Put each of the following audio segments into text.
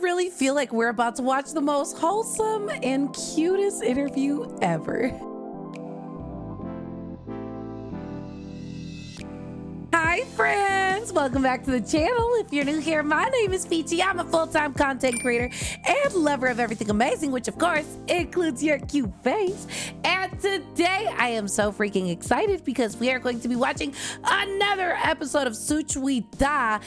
really feel like we're about to watch the most wholesome and cutest interview ever. Hi friends, welcome back to the channel. If you're new here, my name is Peachy. I'm a full-time content creator and lover of everything amazing, which of course includes your cute face. And today I am so freaking excited because we are going to be watching another episode of Ｓוcи아ls다.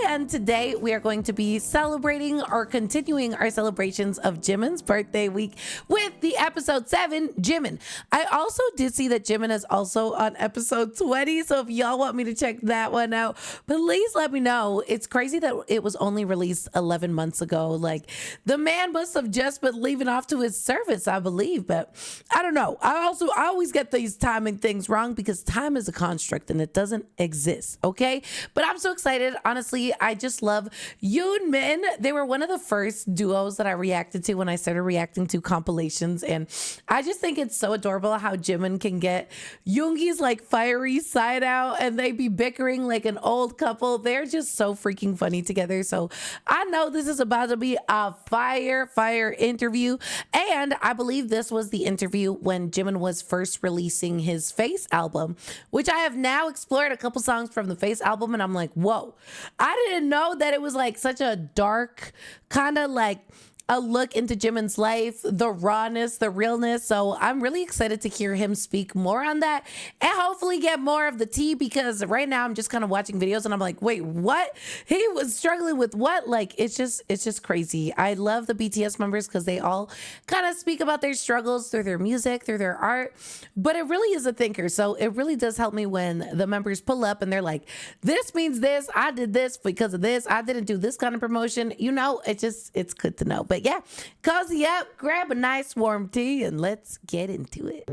And today we are going to be celebrating or continuing our celebrations of Jimin's birthday week with the episode 7, Jimin. I also did see that Jimin is also on episode 20, so if y'all want me to check that one out, please let me know. It's crazy that it was only released 11 months ago. Like, the man must have just been leaving off to his service, I believe, but I don't know. I always get these timing things wrong because time is a construct and it doesn't exist, okay? But I'm so excited. Honestly, I just love Min. They were one of the first duos that I reacted to when I started reacting to compilations, and I just think it's so adorable how Jimin can get Yoongi's like fiery side out and they be bickering like an old couple. They're just so freaking funny together. So I know this is about to be a fire interview, and I believe this was the interview when Jimin was first releasing his Face album, which I have now explored a couple songs from the Face album, and I'm like, whoa, I didn't know that it was like such a dark kind of like a look into Jimin's life, the rawness, the realness. So I'm really excited to hear him speak more on that and hopefully get more of the tea, because right now I'm just kind of watching videos and I'm like, wait, what? He was struggling with what? Like, it's just crazy. I love the BTS members because they all kind of speak about their struggles through their music, through their art, but it really is a thinker. So it really does help me when the members pull up and they're like, this means this, I did this because of this, I didn't do this kind of promotion. You know, it's good to know. But yeah, cozy up, grab a nice warm tea, and let's get into it.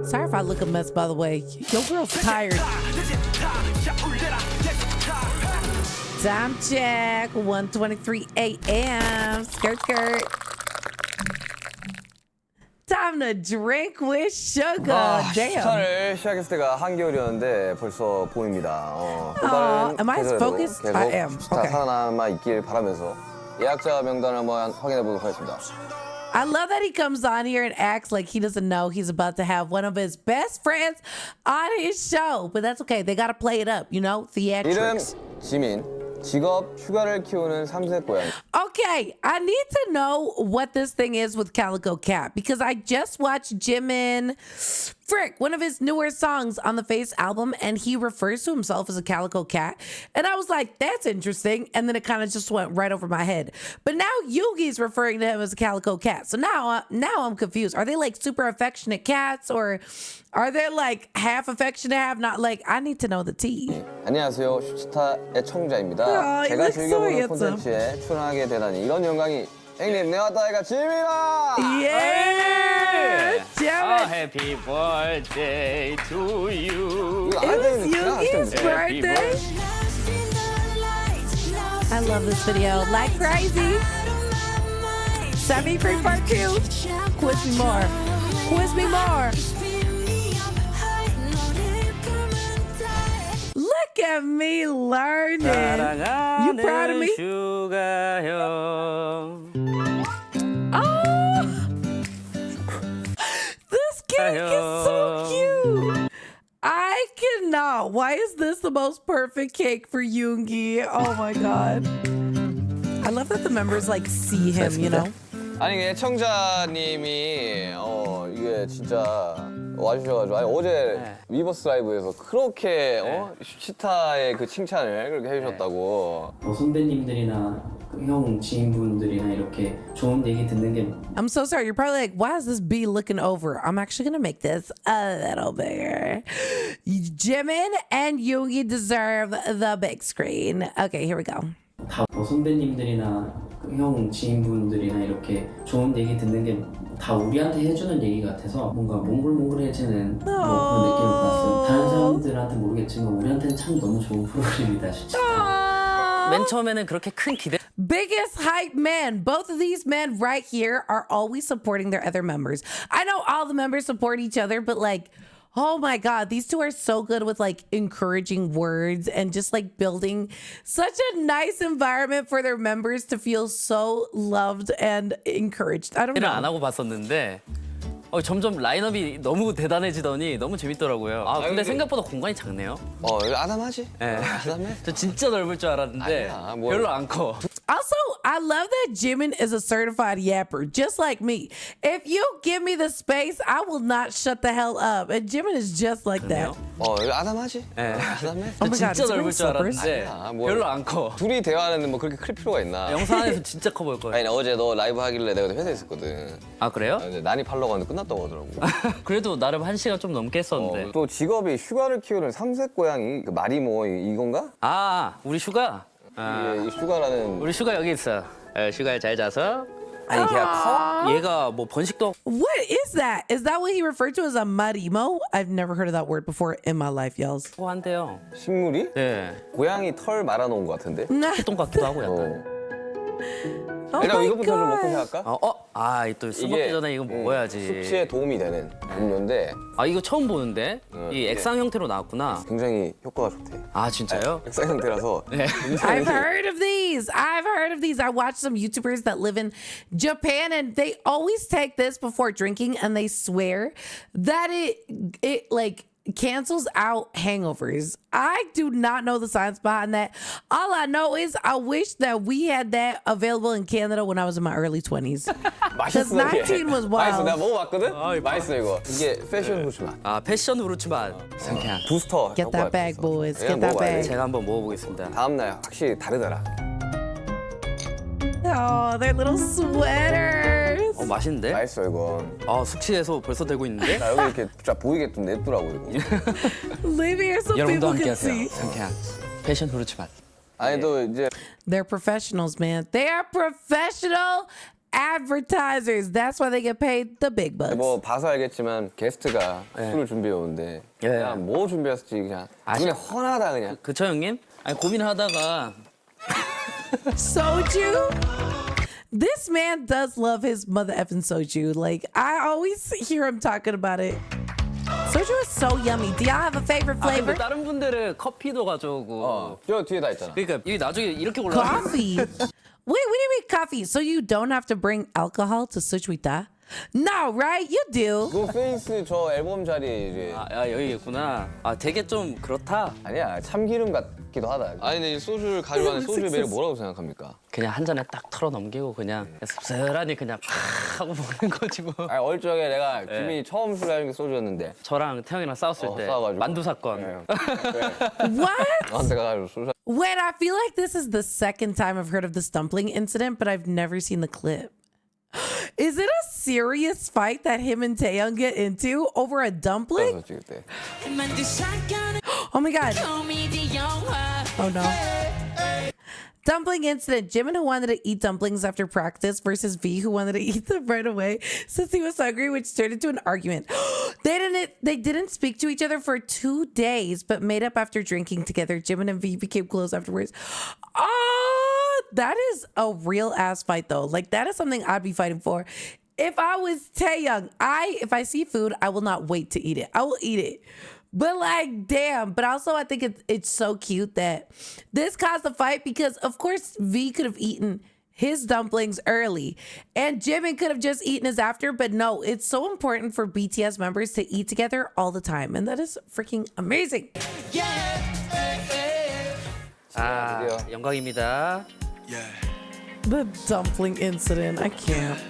Sorry if I look a mess, by the way. Your girl's tired. Time check, 1:23 a.m. Skirt. Time to drink with sugar. Damn. 추천을 시작했을 때가 한겨울이었는데 벌써 봄입니다. Am I as focused? I am. Okay. 살아남아 있길 바라면서 예약자 명단을 한번 확인해 보도록 하겠습니다. I love that he comes on here and acts like he doesn't know he's about to have one of his best friends on his show. But that's okay. They got to play it up, you know? 이름 Theatrics. 지민, 직업 슈가를 키우는 3세 고양이. Okay, I need to know what this thing is with Calico Cat, because I just watched Jimin, one of his newer songs on the Face album, and he refers to himself as a Calico Cat. And I was like, that's interesting. And then it kind of just went right over my head. But now Yoongi's referring to him as a Calico Cat. So now I'm confused. Are they like super affectionate cats, or are they like half affectionate, half not? Like, I need to know the tea. 안녕하세요, 슈스타 애청자입니다. 제가 즐겨보는 콘텐츠에 출연하게 되다니 이런 영광이. 형님, 내 왔다 이가 지민아! Yeah! Oh, happy birthday to you. It was Yoongi's birthday. I love this video like crazy. Send me free part 2. Quiz me more. Quiz me more. Look at me learning. You proud of me? Oh, this cake is so cute. I cannot. Why is this the most perfect cake for Yoongi? Oh my god. I love that the members like see him, you know? 아니, 애청자님이 이게 진짜 와주셔가지고, 아니, 어제 위버스 라이브에서 그렇게 슈스타의 그 칭찬을 그렇게 해주셨다고. 선배님들이나 형 지인분들이나 이렇게 좋은 얘기 듣는 게. I'm so sorry. You're probably like, why is this bee looking over? I'm actually gonna make this a little bigger. Jimin and Yoongi deserve the big screen. Okay, here we go. 다 선배님들이나 형 지인분들이나 이렇게 좋은 얘기 듣는 게 다 우리한테 해주는 얘기 같아서 뭔가 몽글몽글해지는 그런 느낌을 받았어요. 다른 사람들한테 모르겠지만 우리한테는 참 너무 좋은 프로그램이다 진짜. 맨 처음에는 그렇게 큰 기대. Biggest hype men. Both of these men right here are always supporting their other members. I know all the members support each other, but like, Oh my God, these two are so good with like encouraging words and just like building such a nice environment for their members to feel so loved and encouraged. I don't 안 know. 하고 봤었는데 점점 라인업이 너무 대단해지더니 너무 재밌더라고요. 아 근데 생각보다 공간이 작네요. 이거 아담하지? 네. 아담해? 저 진짜 넓을 줄 알았는데 아니야, 뭐. 별로 안 커. Also, I love that Jimin is a certified yapper, just like me. If you give me the space, I will not shut the hell up. And Jimin is just like that. 이거 아담하지? 네. 아담해? Oh my God, 진짜 is it 넓을 real 줄 알았는데 slippers? 아니야, 뭐. 별로 안 커. 둘이 대화하는데 뭐 그렇게 클 필요가 있나? 영상 안에서 진짜 커 보일 거예요. 아니 나 어제 너 라이브 하길래 내가 회사에 있었거든. 아 그래요? 근데 난이 팔려고 하는데 끝났다고 하더라고. 그래도 나름 1시간 좀 넘게 했었는데. 또 직업이 슈가를 키우는 삼색 고양이 그 마리모 이건가? 아 우리 슈가. 이게 이 슈가라는 우리 슈가 여기 있어. 슈가 잘 자서. 아니 걔가 얘가 뭐 번식도 What is that? Is that what he referred to as a marimo? I've never heard of that word before in my life, y'alls. 하고 한대요. 커? 식물이? 네. 고양이 털 말아놓은 것 같은데? 똥 같기도 하고 약간. Oh 일단 my 이것부터 좀 먹고 God. 시작할까? 또 술 먹기 전에 이거 먹어야지. 숙취에 도움이 되는 음료인데 이거 처음 보는데 이 액상 형태로 나왔구나. 굉장히 효과가 좋대. 아 진짜요? 액상 형태라서 I've heard of these. I've heard of these. I watch some YouTubers that live in Japan and they always take this before drinking and they swear that it like cancels out hangovers. I do not know the science behind that. All I know is I wish that we had that available in Canada when I was in my early 20s. Because 맛있어. 이게. 19 was 맛있어. wild. 내가 먹어봤거든? 맛있어 이거. 이게 패션 후추 맛. 아 패션 후르츠 맛. 상쾌한. 부스터. Get that bag, boys. 이거 Get that 먹어봐야 돼. bag. 제가 한번 먹어보겠습니다. 다음날 확실히 다르더라. Oh, their little sweaters. 맛있는데? 맛있어 이건. 숙취해서 벌써 되고 있는데? 나 여기 이렇게 쫙 보이게 좀 냅두라고 이거. Leave here so 여러분도 people 함께 can 하세요. see. 상쾌한 패션 후르츠 맛. 아니 또 이제 They're professionals, man. They are professional advertisers. That's why they get paid the big bucks. 뭐 봐서 알겠지만 게스트가 술을 준비해 오는데 그냥 뭐 준비했을지 그냥 눈에 훤하다 그냥. 그쵸 형님? 아니 고민하다가 Soju? This man does love his mother effing soju. Like, I always hear him talking about it. Soju is so yummy. Do y'all have a favorite 근데 flavor? 다른 분들은 커피도 가져오고 저 뒤에 다 있잖아. 그러니까 이게 나중에 이렇게 올라가 Coffee. Wait, what do you mean coffee? So you don't have to bring alcohol to Suchuita? No, right? You do. 그 페이스 저 앨범 자리에 이제 여기 있구나. 되게 좀 그렇다. 아니야 참기름 같기도 하다. 아니 근데 이 소주를 가져가는 소주의 매력 뭐라고 생각합니까? 그냥 한 잔에 딱 털어 넘기고 그냥 습슬하니 그냥 팍 하고 먹는 거지 뭐. 아니 어릴 적에 내가 지민이 처음 술 마신 게 소주였는데 저랑 태영이랑 싸웠을 때 싸워가지고. 만두 사건. What? 너한테 가가지고 술 사. Wait, I feel like this is the second time I've heard of this dumpling incident, but I've never seen the clip. Is it a serious fight that him and Taeyong get into over a dumpling? 찍을 때. Oh my God. Oh no. Dumpling incident. Jimin, who wanted to eat dumplings after practice, versus V, who wanted to eat them right away since he was hungry, which turned into an argument. They didn't speak to each other for 2 days, but made up after drinking together. Jimin and V became close afterwards. Oh, that is a real ass fight though. Like that is something I'd be fighting for. If I was Taeyong, if I see food, I will not wait to eat it. I will eat it. But like, damn. But also, I think it's so cute that this caused a fight because, of course, V could have eaten his dumplings early and Jimin could have just eaten his after. But no, it's so important for BTS members to eat together all the time. And that is freaking amazing. 영광입니다. The dumpling incident. I can't.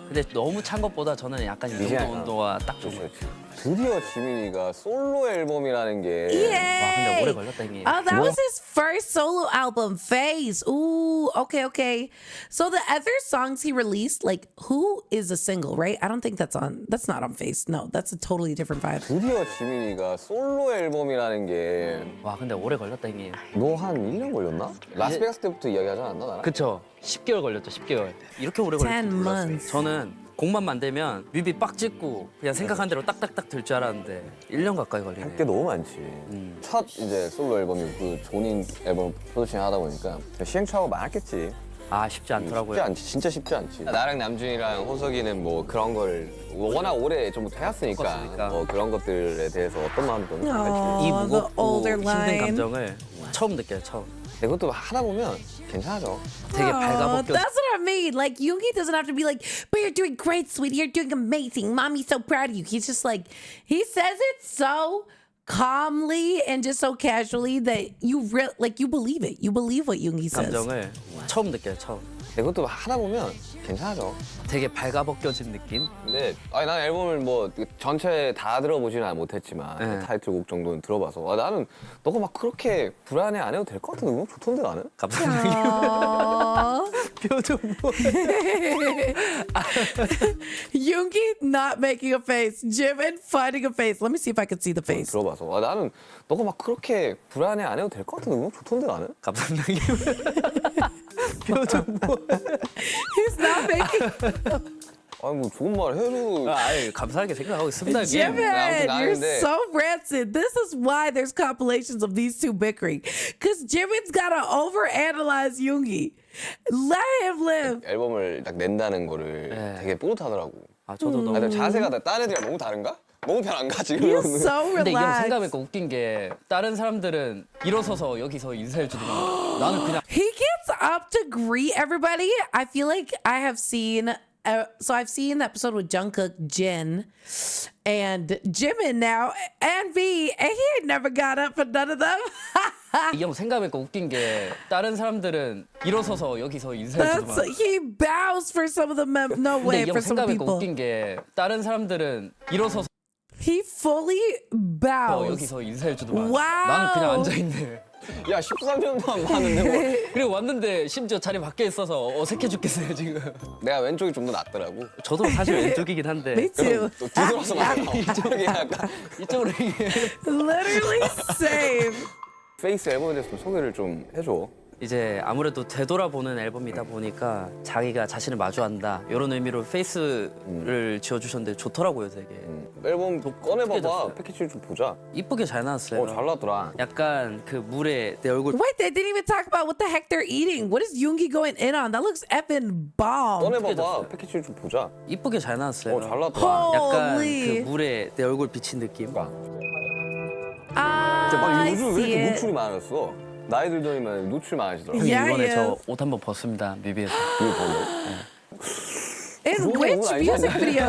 근데 너무 찬 것보다 저는 약간 이 정도 온도가 딱 좋은 거예요. 드디어 지민이가 솔로 앨범이라는 게 Yay! 오래 걸렸다, 형님. Oh, that was his first solo album, Phase. Ooh, okay. So the other songs he released, like Who is a single, right? I don't think that's not on Phase. No, that's a totally different vibe. 드디어 지민이가 솔로 앨범이라는 게 근데 오래 걸렸다, 형님. 너 한 1년 걸렸나? 라스베가스 때부터 이야기하지 않았나 나랑? 그쵸? 10개월 걸렸죠, 10개월. 이렇게 오래 걸릴 10 줄 몰랐어요. months. 저는 곡만 만들면 뮤비 빡 찍고 그냥 생각한 대로 딱딱딱 될 줄 알았는데 1년 가까이 걸리네. 할 게 너무 많지. 첫 이제 솔로 앨범이 그 존인 앨범 프로듀싱 하다 보니까 시행착오가 많았겠지. 아 쉽지 않더라고요. 쉽지 않지, 진짜 쉽지 않지. 나랑 남준이랑 호석이는 뭐 그런 걸 워낙 오래 좀 해왔으니까 겪었으니까. 뭐 그런 것들에 대해서 어떤 마음이 드는지 알지. 이 the 무겁고 older 힘든 line. 감정을 처음 느껴요. 처음. 근데 그것도 하다 보면 괜찮아져. 되게 발가벗겨. That's what I mean. Like Yoongi doesn't have to be like, but you're doing great, sweetie. You're doing amazing. Mommy's so proud of you. He's just like, he says it so calmly and just so casually that you you believe it. You believe what Yoongi says. 감정을 처음 느껴요. 처음. 근데 그것도 하다 보면 괜찮아져. 되게 발가벗겨진 느낌? 근데 아니 난 앨범을 뭐 전체 다 들어보지는 못했지만 네. 타이틀곡 정도는 들어봐서 나는 너가 막 그렇게 불안해 안 해도 될 것 같은데 너무 좋던데 나는? 감사합니다. Aww. 표정 뭐. Yoongi not making a face. Jimin finding a face. Let me see if I can see the face. 들어봐서 나는 너가 막 그렇게 불안해 안 해도 될 것 같은데 너무 좋던데 나는? 감사합니다. 표정 뭐. He's not making. 아니 뭐 좋은 말 해도 아이, 감사하게 생각하고 있습니다. Jimin, 아무튼 you're 나는데- so rancid. This is why there's compilations of these two bickering. Because Jimin's gotta overanalyze Yoongi. Let him live. 앨범을 딱 낸다는 거를 네. 되게 뿌듯하더라고. 아 저도 너무. 근데 자세가 다른 애들이랑 너무 다른가? 너무 편 안 가 지금. You're so 근데 이 형 relaxed. 생각해보니까 웃긴 게 다른 사람들은 일어서서 여기서 인사해주는 거 나는 그냥 He gets up to greet everybody. I feel like I have seen. So I've seen the episode with Jungkook, Jin, and Jimin now, and V, and he ain't never got up for none of them. 이 형 생각해보니까 웃긴 게 다른 사람들은 일어서서 여기서 인사해주는 거 He bows for some of the no 근데 way 이 형 for some 생각해보니까 people. 웃긴 게 다른 사람들은 일어서서 He fully bows. 여기서 인사해주는 거 와우. 나는 그냥 앉아있네. 야 13년 동안 봤는데 뭐. 그리고 왔는데 심지어 자리 밖에 있어서 어색해 죽겠어요 지금. 내가 왼쪽이 좀 더 낫더라고. 저도 사실 왼쪽이긴 한데 Me too. 또 뒤돌아서 막 이쪽이 약간 이쪽으로 이게 Literally same. 페이스 앨범에 대해서 좀 소개를 좀 해줘. 이제 아무래도 되돌아보는 앨범이다 보니까 자기가 자신을 마주한다 이런 의미로 페이스를 지어주셨는데 좋더라고요 되게. 앨범 꺼내봐봐. 됐어요. 패키지 좀 보자. 이쁘게 잘 나왔어요. 잘 나왔더라. 약간 그 물에 내 얼굴 Wait, they didn't even talk about what the heck they're eating. What is Yoongi going in on? That looks effing bomb. 꺼내봐봐. 패키지 좀 보자. 이쁘게 잘 나왔어요. 잘 나왔더라. 약간 Holy. 그 물에 내 얼굴 비친 느낌. I 요즘 왜 see 이렇게 it. 노출이 많았어? 나이 들더니만 노출 많아지더라. 형님 Yeah, 이번에 yeah. 저 옷 한번 벗습니다 뮤비에서. 이거 보면. In 그런 which 건 아니지 music 않냐? video?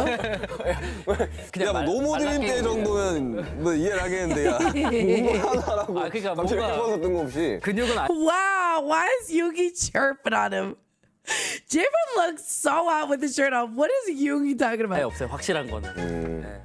그냥 야, 노모드림 때 정도면 뭐 이해를 하겠는데 야. 뭐 하나라고. 아, 그러니까 갑자기 뭔가- 입어서 뜬금없이. 근육은 안. Wow, why is Yoongi chirping on him? Jimin looks so out with the shirt off. What is Yoongi talking 아예 about? 없어요 확실한 거는.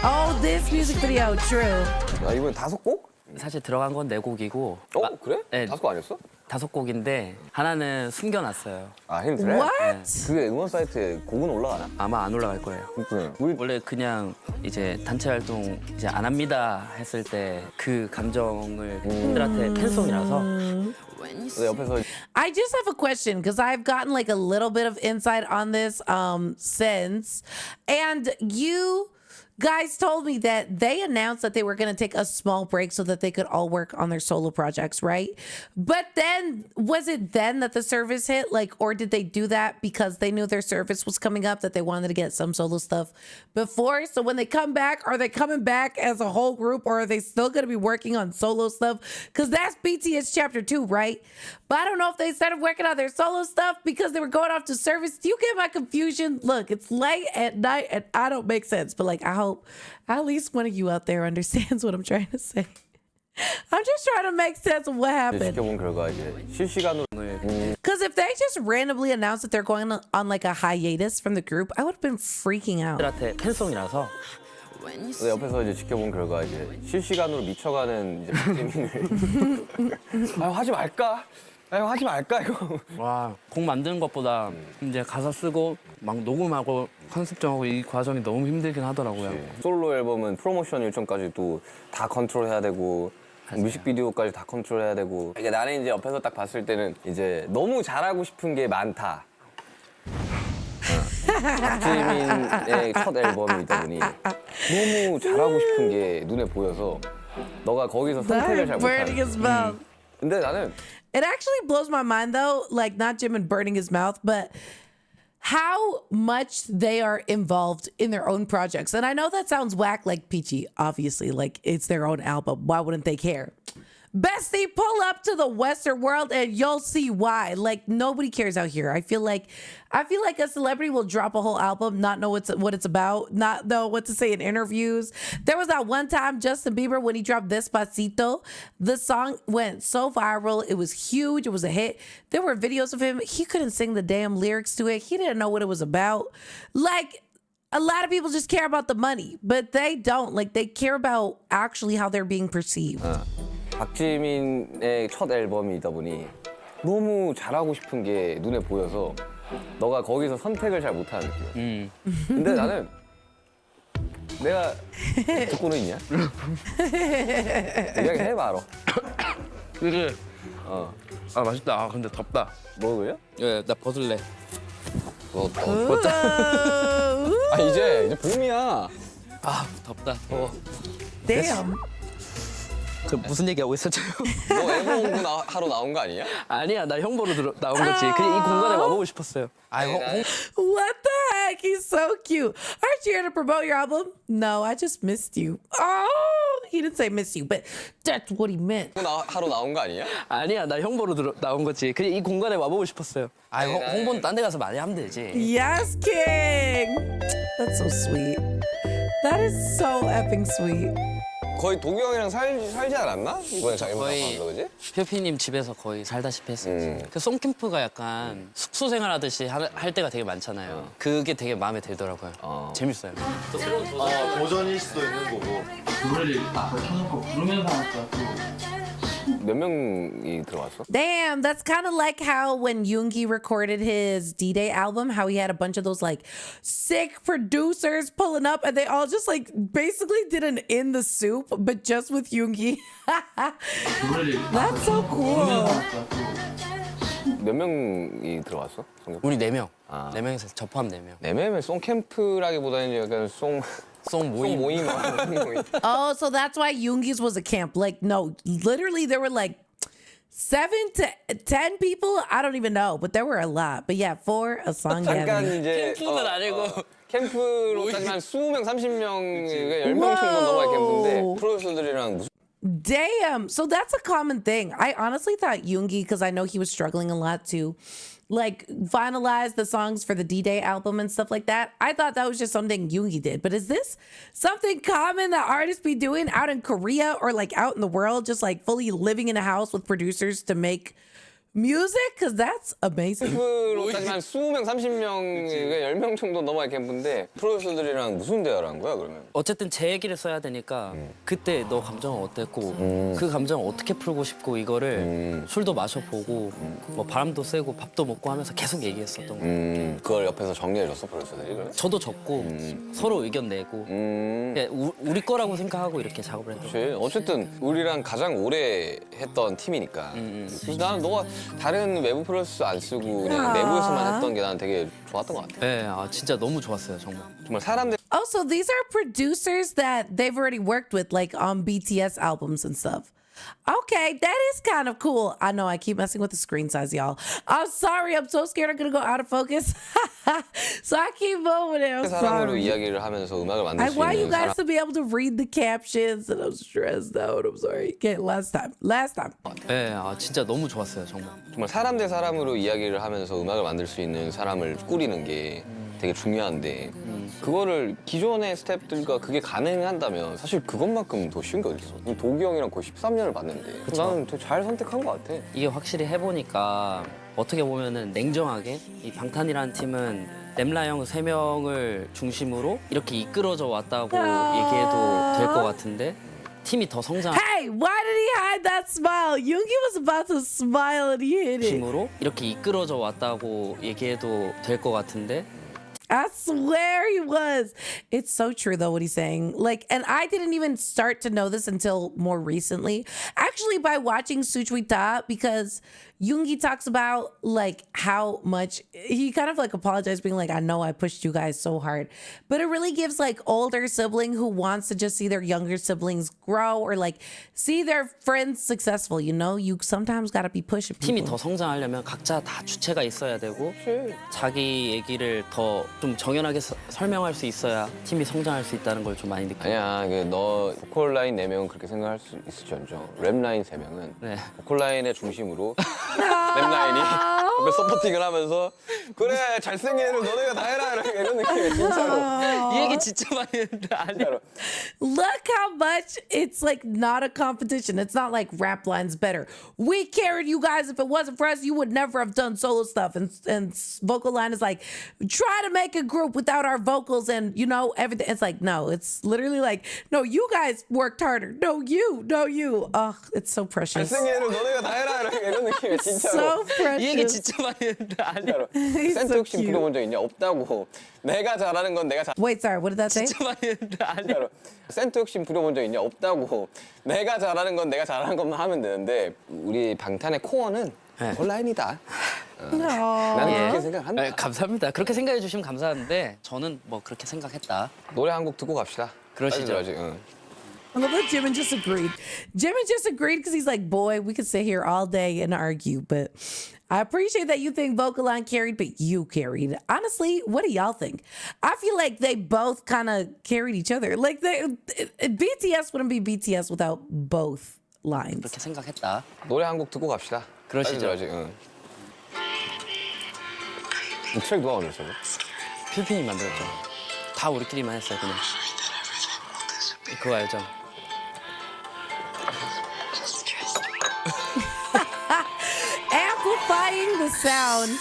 Oh, this music video, true. 아 이번엔 5곡? 사실 들어간 건 4곡이고 그래? 네. 5곡 아니었어? 5곡인데 하나는 숨겨놨어요. 아 힘들어? What? 그게 응원 사이트에 곡은 올라가나? 아마 안 올라갈 거예요. 그렇구나. 우리 원래 그냥 이제 단체 활동 이제 안 합니다 했을 때 그 감정을 팬들한테 팬송이라서 옆에서 I just have a question because I've gotten like a little bit of insight on this since, and you guys told me that they announced that they were going to take a small break so that they could all work on their solo projects, right? But then was it then that the service hit, like, or did they do that because they knew their service was coming up, that they wanted to get some solo stuff before? So when they come back, are they coming back as a whole group, or are they still going to be working on solo stuff? Because that's BTS chapter 2, right? But I don't know if they started working on their solo stuff because they were going off to service. Do you get my confusion? Look, it's late at night and I don't make sense, but like, I hope at least one of you out there understands what I'm trying to say. I'm just trying to make sense of what happened. 지켜본 결과 이제 실시간으로 Because if they just randomly announced that they're going on like a hiatus from the group, I would have been freaking out. 팬들한테 팬송이라서 옆에서 이제 지켜본 결과 이제 실시간으로 미쳐가는 이제 재민을 아유 하지 말까? 아유 하지 말까 이거. 와, 곡 만드는 것보다 이제 가사 쓰고 막 녹음하고 컨셉 정하고 이 과정이 너무 힘들긴 하더라고요. 솔로 앨범은 프로모션 일정까지 또 다 컨트롤해야 되고 뮤직비디오까지 다 컨트롤해야 되고. 그러니까 나는 이제 옆에서 딱 봤을 때는 이제 너무 잘하고 싶은 게 많다. 박지민의 첫 앨범이다 보니 너무 잘하고 싶은 게 눈에 보여서 너가 거기서 선택을 잘 That burning 못하는. his mouth. 근데 나는 It actually blows my mind though, like not Jimin burning his mouth, but how much they are involved in their own projects. And I know that sounds whack, like Peachy, obviously, like it's their own album. Why wouldn't they care? Bestie, pull up to the Western world and you'll see why. Like nobody cares out here. I feel like a celebrity will drop a whole album, not know what it's about, not know what to say in interviews. There was that one time Justin Bieber when he dropped Despacito, the song went so viral. It was huge. It was a hit. There were videos of him. He couldn't sing the damn lyrics to it. He didn't know what it was about. Like a lot of people just care about the money, but they don't. Like they care about actually how they're being perceived. 박지민의 첫 앨범이다 보니 너무 잘하고 싶은 게 눈에 보여서 너가 거기서 선택을 잘 못하는 느낌. 근데 나는 내가 듣고는 있냐? 이야기해봐 알아. 이게 아 맛있다. 아 근데 덥다. 먹을래? 예, 나 벗을래. 아 이제 봄이야. 아, 덥다. 더워. Damn. 그 무슨 얘기하고 있었죠? 너 앨범 공부 하러 나온 거 아니야? 아니야, 나 형 보러 나온 거지. 그냥 이 공간에 와보고 싶었어요. What the heck? He's so cute. Aren't you here to promote your album? No, I just missed you. Oh, he didn't say miss you, but that's what he meant. 하러 나온 거 아니야? 아니야, 나 형 보러 나온 거지. 그냥 이 공간에 와보고 싶었어요. 아, 홍보는 딴 데 가서 많이 하면 되지. Yes, King. That's so sweet. That is so effing sweet. 거의 도규 형이랑 살지 않았나? 이번에 앨범 거의 작업한 거지? 표피님 집에서 거의 살다시피 했어요. 그 송캠프가 약간 숙소 생활하듯이 할 때가 되게 많잖아요. 그게 되게 마음에 들더라고요. 재밌어요. 도전일 수도 있는 거고. 노래를 앞에 켜놓고 부르면서 하니까 또 몇 명이 들어왔어? Damn, that's kind of like how when Yoongi recorded his D-Day album, how he had a bunch of those like sick producers pulling up and they all just like basically did an In the Soup, but just with Yoongi. That's so cool. 몇 명이 들어왔어? 우리 4명. 4명에서 저 포함 4명. 네 명이면 송 캠프라기보다는 약간 송 모임. Oh, so that's why Yoongi's was a camp. Like, no, literally there were like 7 to 10 people. I don't even know, but there were a lot. But yeah, for a song 잠깐 gathering. 이제 캠프는 아니고. 캠프로 따지면 한 20명, 30명, 10명 정도 넘어야 캠프인데 프로듀서들이랑 무슨 Damn. So that's a common thing. I honestly thought Yoongi, because I know he was struggling a lot to like finalize the songs for the D-Day album and stuff like that. I thought that was just something Yoongi did. But is this something common that artists be doing out in Korea or like out in the world, just like fully living in a house with producers to make music? Because that's amazing. 캠프로 따지면 한 20명, 30명, 10명 정도 넘어야 캠프인데 프로듀서들이랑 무슨 대화를 한 거야 그러면? 어쨌든 제 얘기를 써야 되니까 그때 너 감정은 어땠고 그 감정을 어떻게 풀고 싶고 이거를 술도 마셔보고 뭐 바람도 쐬고 밥도 먹고 하면서 계속 얘기했었던 거예요. 그걸 옆에서 정리해줬어 프로듀서들이 그래? 저도 적고 서로 의견 내고 그냥 우리 거라고 생각하고 이렇게 작업을 했던 거예요. 그치? 어쨌든 우리랑 가장 오래 했던 팀이니까 그래서 나는 너가 다른 외부 프로듀서 안 쓰고 그냥 내부에서만 했던 게 나는 되게 좋았던 것 같아. 네, 진짜 너무 좋았어요 정말. 정말 사람들 Oh, so these are producers that they've already worked with, like on BTS albums and stuff. Okay, that is kind of cool. I know I keep messing with the screen size, y'all. I'm sorry. I'm so scared I'm going to go out of focus. So I keep moving it. I'm 사람으로 sorry. 이야기를 하면서 음악을 만들 I 수 want you 있는 guys 사람. to be able to read the captions, and I'm stressed out. I'm sorry. Okay, last time. 네, 진짜 너무 좋았어요 정말. 정말 사람 대 사람으로 이야기를 하면서 음악을 만들 수 있는 사람을 꾸리는 게 되게 중요한데 그거를 기존의 스태프들과 그게 가능한다면 사실 그것만큼 더 쉬운 게 어딨어. 도기 형이랑 거의 13년을 봤는데 나는 되게 잘 선택한 것 같아. 이게 확실히 해보니까 어떻게 보면은 냉정하게 이 방탄이라는 팀은 램라 형 3명을 중심으로 이렇게 이끌어져 왔다고 얘기해도 될 것 같은데 팀이 더 성장 Hey, why did he hide that smile? Yoongi was about to smile and he hid it. 중심으로 이렇게 이끌어져 왔다고 얘기해도 될 것 같은데 I swear he was. It's so true though what he's saying. Like, and I didn't even start to know this until more recently. Actually, by watching Suchwita, because Yoongi talks about like how much he kind of like apologized, being like, I know I pushed you guys so hard, but it really gives like older sibling who wants to just see their younger siblings grow or like see their friends successful. You know, you sometimes got to be pushing 팀이 people. 더 성장하려면 각자 다 주체가 있어야 되고 자기 얘기를 더 좀 정연하게 설명할 수 있어야 팀이 성장할 수 있다는 걸 좀 많이 느껴요. 아니야, 너 보컬 라인 4명은 그렇게 생각할 수 있을지언정 랩 라인 3명은 네. 보컬 라인의 중심으로 랩 라인이 옆에 서포팅을 하면서 그래 잘생긴 애를 너네가 다 해라 이런 느낌이야 진짜로. 이 얘기 진짜 많이 했는데 아니야. Look how much it's like not a competition. It's not like rap line's better. We carried you guys. If it wasn't for us, you would never have done solo stuff. And vocal line is like, try to make a group without our vocals and, you know, everything. It's like, no, it's literally like, no, you guys worked harder. No, you. Oh, it's so precious. 잘생긴 애를 너네가 다 해라 이런 느낌이야 진짜로. So 이 얘기 precious. 진짜 많이 했는데 아니야. He's 센터 so 욕심 cute. 부려본 적 있냐? 없다고. 내가 잘하는 건 내가 Wait, sorry, what did that say? 진짜 많이 했는데 아니야. 진짜로. 센터 욕심 부려본 적 있냐? 없다고. 내가 잘하는 건 내가 잘하는 것만 하면 되는데 우리 방탄의 코어는 네. 온라인이다. No. 나는 그렇게 생각한다. 네, 감사합니다. 그렇게 생각해 주시면 감사한데 저는 뭐 그렇게 생각했다. 노래 한 곡 듣고 갑시다. 그러시죠. 아직, 응. I love that Jimin just agreed. Jimin just agreed because he's like, boy, we could sit here all day and argue, but I appreciate that you think vocal line carried, but you carried. Honestly, what do y'all think? I feel like they both kind of carried each other. Like BTS wouldn't be BTS without both lines. 그렇게 생각했다. 노래 한 곡 듣고 갑시다. 그러시죠. 아직, 응. 이 트랙 누가 만들었어? 필핀이 만들었죠. 다 우리끼리만 했어요 그냥. 그거 알죠? Amplifying the sound.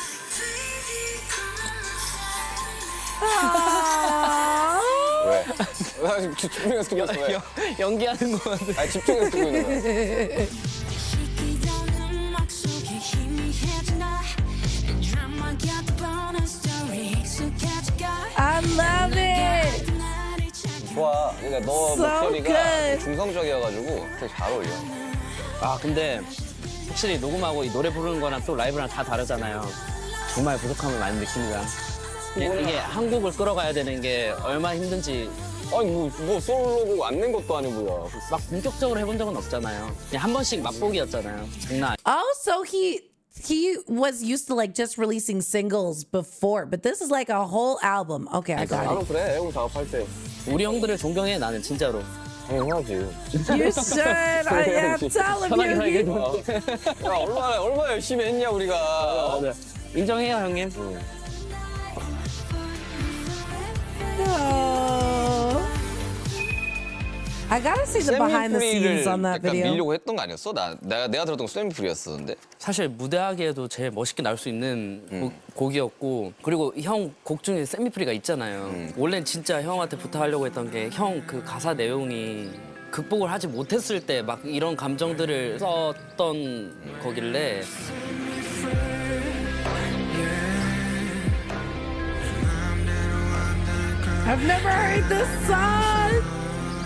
Aww. 왜? 나 지금 집중해서 듣고 있어. 왜? 연기하는 거 같은데. 아니, 집중해서 듣고 있는 거야. I love it. 좋아. 그러니까 너 So 목소리가 good. 중성적이어가지고 되게 잘 어울려. 아 근데 확실히 녹음하고 이 노래 부르는 거랑 또 라이브랑 다 다르잖아요. 정말 부족함을 많이 느낍니다. 이게 한 곡을 끌어가야 되는 게 얼마나 힘든지 아니 뭐 솔로곡 안 낸 것도 아니고요. 막 본격적으로 해본 적은 없잖아요. 그냥 한 번씩 맛보기였잖아요. 장난 Oh, so he was used to like just releasing singles before, but this is like a whole album. Okay, I got 나도 그래. 앨범 작업할 때. 우리 형들을 존경해 나는 진짜로. 당연하지. it. You should. I am telling 편하게 you. 얘기해줘. 야 얼마나 열심히 했냐 우리가. 인정해요 형님. Oh. I gotta see the behind the scenes on that 약간 video. 밀려고 했던 거 아니었어? 내가 들었던 거 스탠프리였었는데. 사실 무대하기에도 제일 멋있게 나올 수 있는 곡이었고 그리고 형 곡 중에 세미프리가 있잖아요. 원래는 진짜 형한테 부탁하려고 했던 게 형 그 가사 내용이 극복을 하지 못했을 때 막 이런 감정들을 썼던 거길래 I've never heard this song.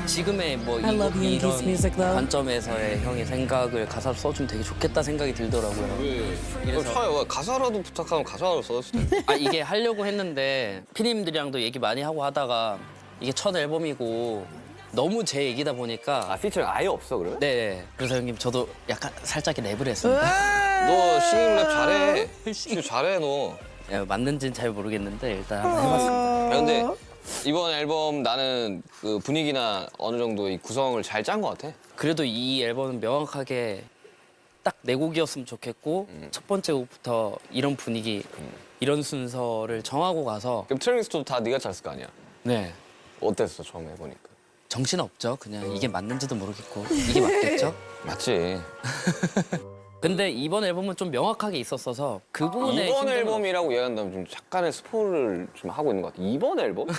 지금의 뭐 I love 이런 Yoongi's music, though. 관점에서의 형의 생각을 가사로 써주면 되게 좋겠다 생각이 들더라고요. 차요. 가사라도 부탁하면 가사로 써줬을 텐데. 아 이게 하려고 했는데 피디님들이랑도 얘기 많이 하고 하다가 이게 첫 앨범이고 너무 제 얘기다 보니까 아 피처링 아예 없어 그래? 네 그래서 형님 저도 약간 살짝 랩을 했습니다. 너 싱잉랩 잘해. 진짜 잘해 너. 예, 맞는지는 잘 모르겠는데 일단 한번 해봤습니다. 야, 근데 이번 앨범 나는 그 분위기나 어느 정도 이 구성을 잘 짠 것 같아. 그래도 이 앨범은 명확하게 딱 네 곡이었으면 좋겠고 첫 번째 곡부터 이런 분위기 이런 순서를 정하고 가서 그럼 트랙리스트도 다 네가 짰을 거 아니야? 네 어땠어 처음 해보니까? 정신 없죠. 그냥 이게 맞는지도 모르겠고 이게 맞겠죠. 맞지. 근데 이번 앨범은 좀 명확하게 있었어서 그 부분에 이번 힘든 앨범이라고 이야기한다면 좀 약간의 스포를 좀 하고 있는 것 같아. 이번 앨범?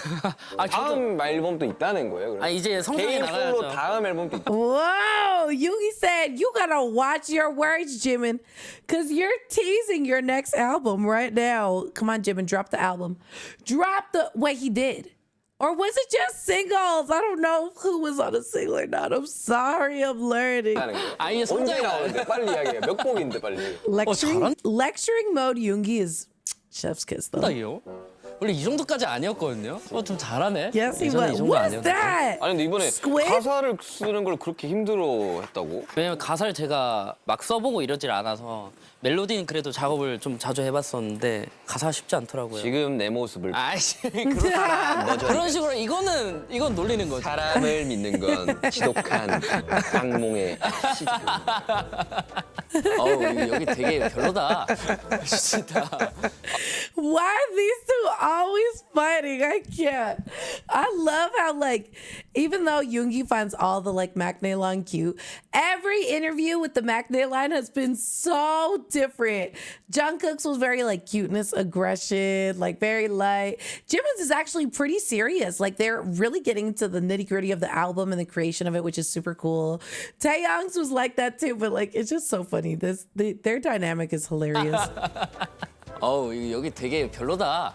아, 다음 앨범도 있다는 거예요? 그럼? 아 이제 성장해 개인 솔로 나가야죠. 다음 앨범도 있다. Whoa, Yoongi said you gotta watch your words, Jimin, because you're teasing your next album right now. Come on, Jimin, drop the album. Drop the. Wait, he did. Or was it just singles? I don't know who was on a single or not. I'm sorry, I'm learning. 하는 거. 아니 언제 성장이 나오는데 빨리 이야기해. 몇 곡인데 빨리. Lecturing mode Yoongi is chef's kiss though. 성장이요? 원래 이 정도까지 아니었거든요. 좀 잘하네. Yes, he 예전에 was. 이 정도 What is 아니었는데. that? 아니 근데 이번에 Squid? 가사를 쓰는 걸 그렇게 힘들어 했다고? 왜냐면 가사를 제가 막 써보고 이러질 않아서 멜로디는 그래도 작업을 좀 자주 해봤었는데 가사가 쉽지 않더라고요. 지금 내 모습을 아이씨 그런 식으로 이건 놀리는 거죠. 사람을 믿는 건 지독한 악몽의 시작. 어우 여기 되게 별로다. 진짜. Why are these two always fighting? I can't. I love how like even though Yoongi finds all the like maknae line cute, every interview with the maknae line has been so different. Jungkook's was very like cuteness, aggression, like very light. Jimin's is actually pretty serious. Like they're really getting into the nitty gritty of the album and the creation of it, which is super cool. Taeyong's was like that too, but like it's just so funny. Their dynamic is hilarious. 어우 여기 되게 별로다.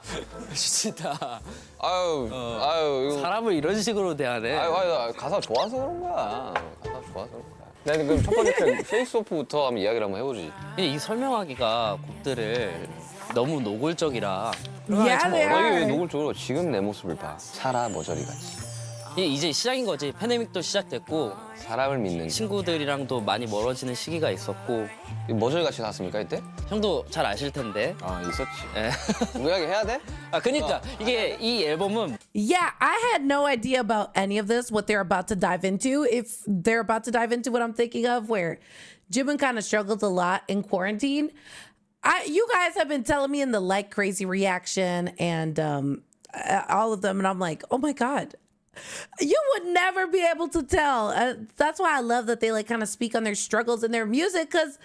진짜. 아유 이거 사람을 이런 식으로 대하네. 아유 가사 좋아서 그런 거야. 가사 좋아서 그런 거야. 네, 그럼 첫 번째 트랙 페이스 오프부터 한번 이야기를 한번 해보지. 이 설명하기가 곡들을 너무 노골적이라. Yeah, they 이게 왜 are. 노골적으로 지금 내 모습을 봐. 사라 머저리 같이. 이제 시작인 거지. 팬데믹도 시작됐고 사람을 믿는 거. 친구들이랑도 많이 멀어지는 시기가 있었고 머저리 같이 나왔습니까 이때? 형도 잘 아실 텐데. 아 있었지. 예. 이야기 해야 돼? 아 그러니까 이게 이 앨범은 Yeah, I had no idea about any of this, what they're about to dive into. If they're about to dive into what I'm thinking of, where Jimin kind of struggled a lot in quarantine. You guys have been telling me in the like crazy reaction and all of them, and I'm like, oh my God. You would never be able to tell. That's why I love that they like kind of speak on their struggles in their music, because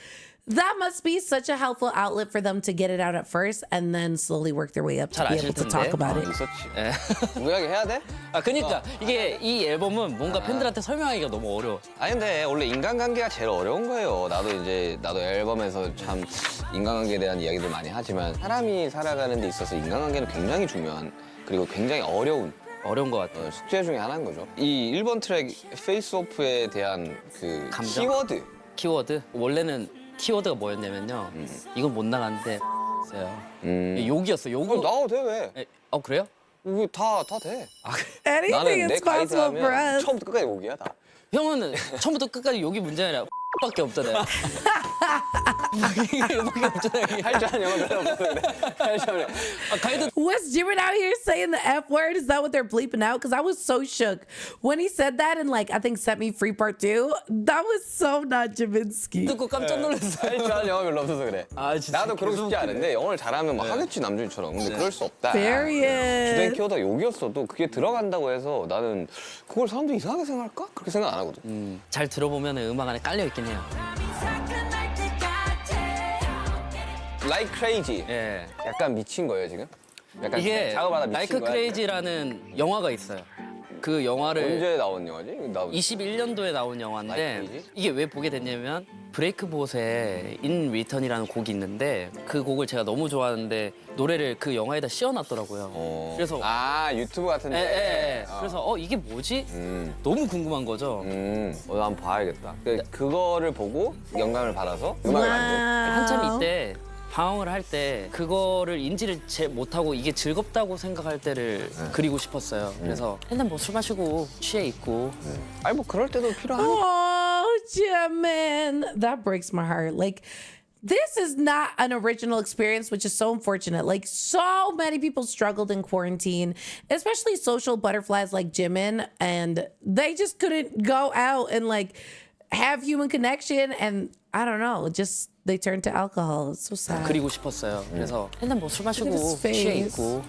that must be such a helpful outlet for them to get it out at first and then slowly work their way up to 잘 be 아실 able to talk 텐데. about it. 있었지. 이야기 해야 돼? 아 그러니까 이게 이 앨범은 뭔가 팬들한테 설명하기가 너무 어려워. 아니 근데 원래 인간관계가 제일 어려운 거예요. 나도 앨범에서 참 인간관계에 대한 이야기들 많이 하지만 사람이 살아가는 데 있어서 인간관계는 굉장히 중요한 그리고 굉장히 어려운 어려운 것 같아요. 숙제 중에 하나인 거죠. 이 1번 트랙 페이스 오프에 대한 그 감정? 키워드 원래는 키워드가 뭐였냐면요. 이건 못 나가는데 있어요. 욕이었어. 욕. 나와도 돼 왜? 그래요? 이거 다 돼. Anything 나는 내 is possible for 가이드하면 us. 처음부터 끝까지 목이야 다. 형은 처음부터 끝까지 욕이 문제 아니라 밖에 없잖아요. 이거밖에 없잖아요. 할 줄 아는 영어들 없어 그래. 할 줄 아는. 가이드 Was Jimin out here saying the F word? Is that what they're bleeping out? Because I was so shook when he said that and like I think Set Me Free Part 2. That was so not Jiminski. 듣고 깜짝 놀랐어요. 할 줄 아는 영어 별로 없어서 그래. 아, 진짜 나도 그러고 싶지 계속 않은데 영어를 잘하면 막 하겠지 남준이처럼. 근데 그럴 수 없다. Period. 주된 키워드가 욕이었어도 그게 들어간다고 해서 나는 그걸 사람들이 이상하게 생각할까? 그렇게 생각 안 하거든. 잘 들어보면 음악 안에 깔려 있긴 해요. Like Crazy. 예. 약간 미친 거예요 지금? 약간 이게 작업하다 미친 라이크 거야? 크레이지라는 영화가 있어요. 그 영화를 언제 나온 영화지? 21년도에 나온 영화인데 라이크 크레이지? 이게 왜 보게 됐냐면 브레이크봇의 In Return이라는 곡이 있는데 그 곡을 제가 너무 좋아하는데 노래를 그 영화에다 씌워놨더라고요. 그래서 유튜브 같은데. 예. 그래서 이게 뭐지? 너무 궁금한 거죠. 한번 봐야겠다. 그거를 보고 영감을 받아서 음악을 만든. 한참 이때 방황을 할 때 그거를 인지를 못하고 이게 즐겁다고 생각할 때를 그리고 싶었어요. 그래서 맨날 뭐 술 마시고 취해 있고 아니 뭐 그럴 때도 필요하니까. Oh, Jimin. That breaks my heart. Like, this is not an original experience, which is so unfortunate. Like, so many people struggled in quarantine, especially social butterflies like Jimin, and they just couldn't go out and like have human connection. And I don't know, just they turned to alcohol. It's so sad. 그리고 싶었어요. 그래서 맨날 뭐 술 마시고 Look at his face. 취해 있고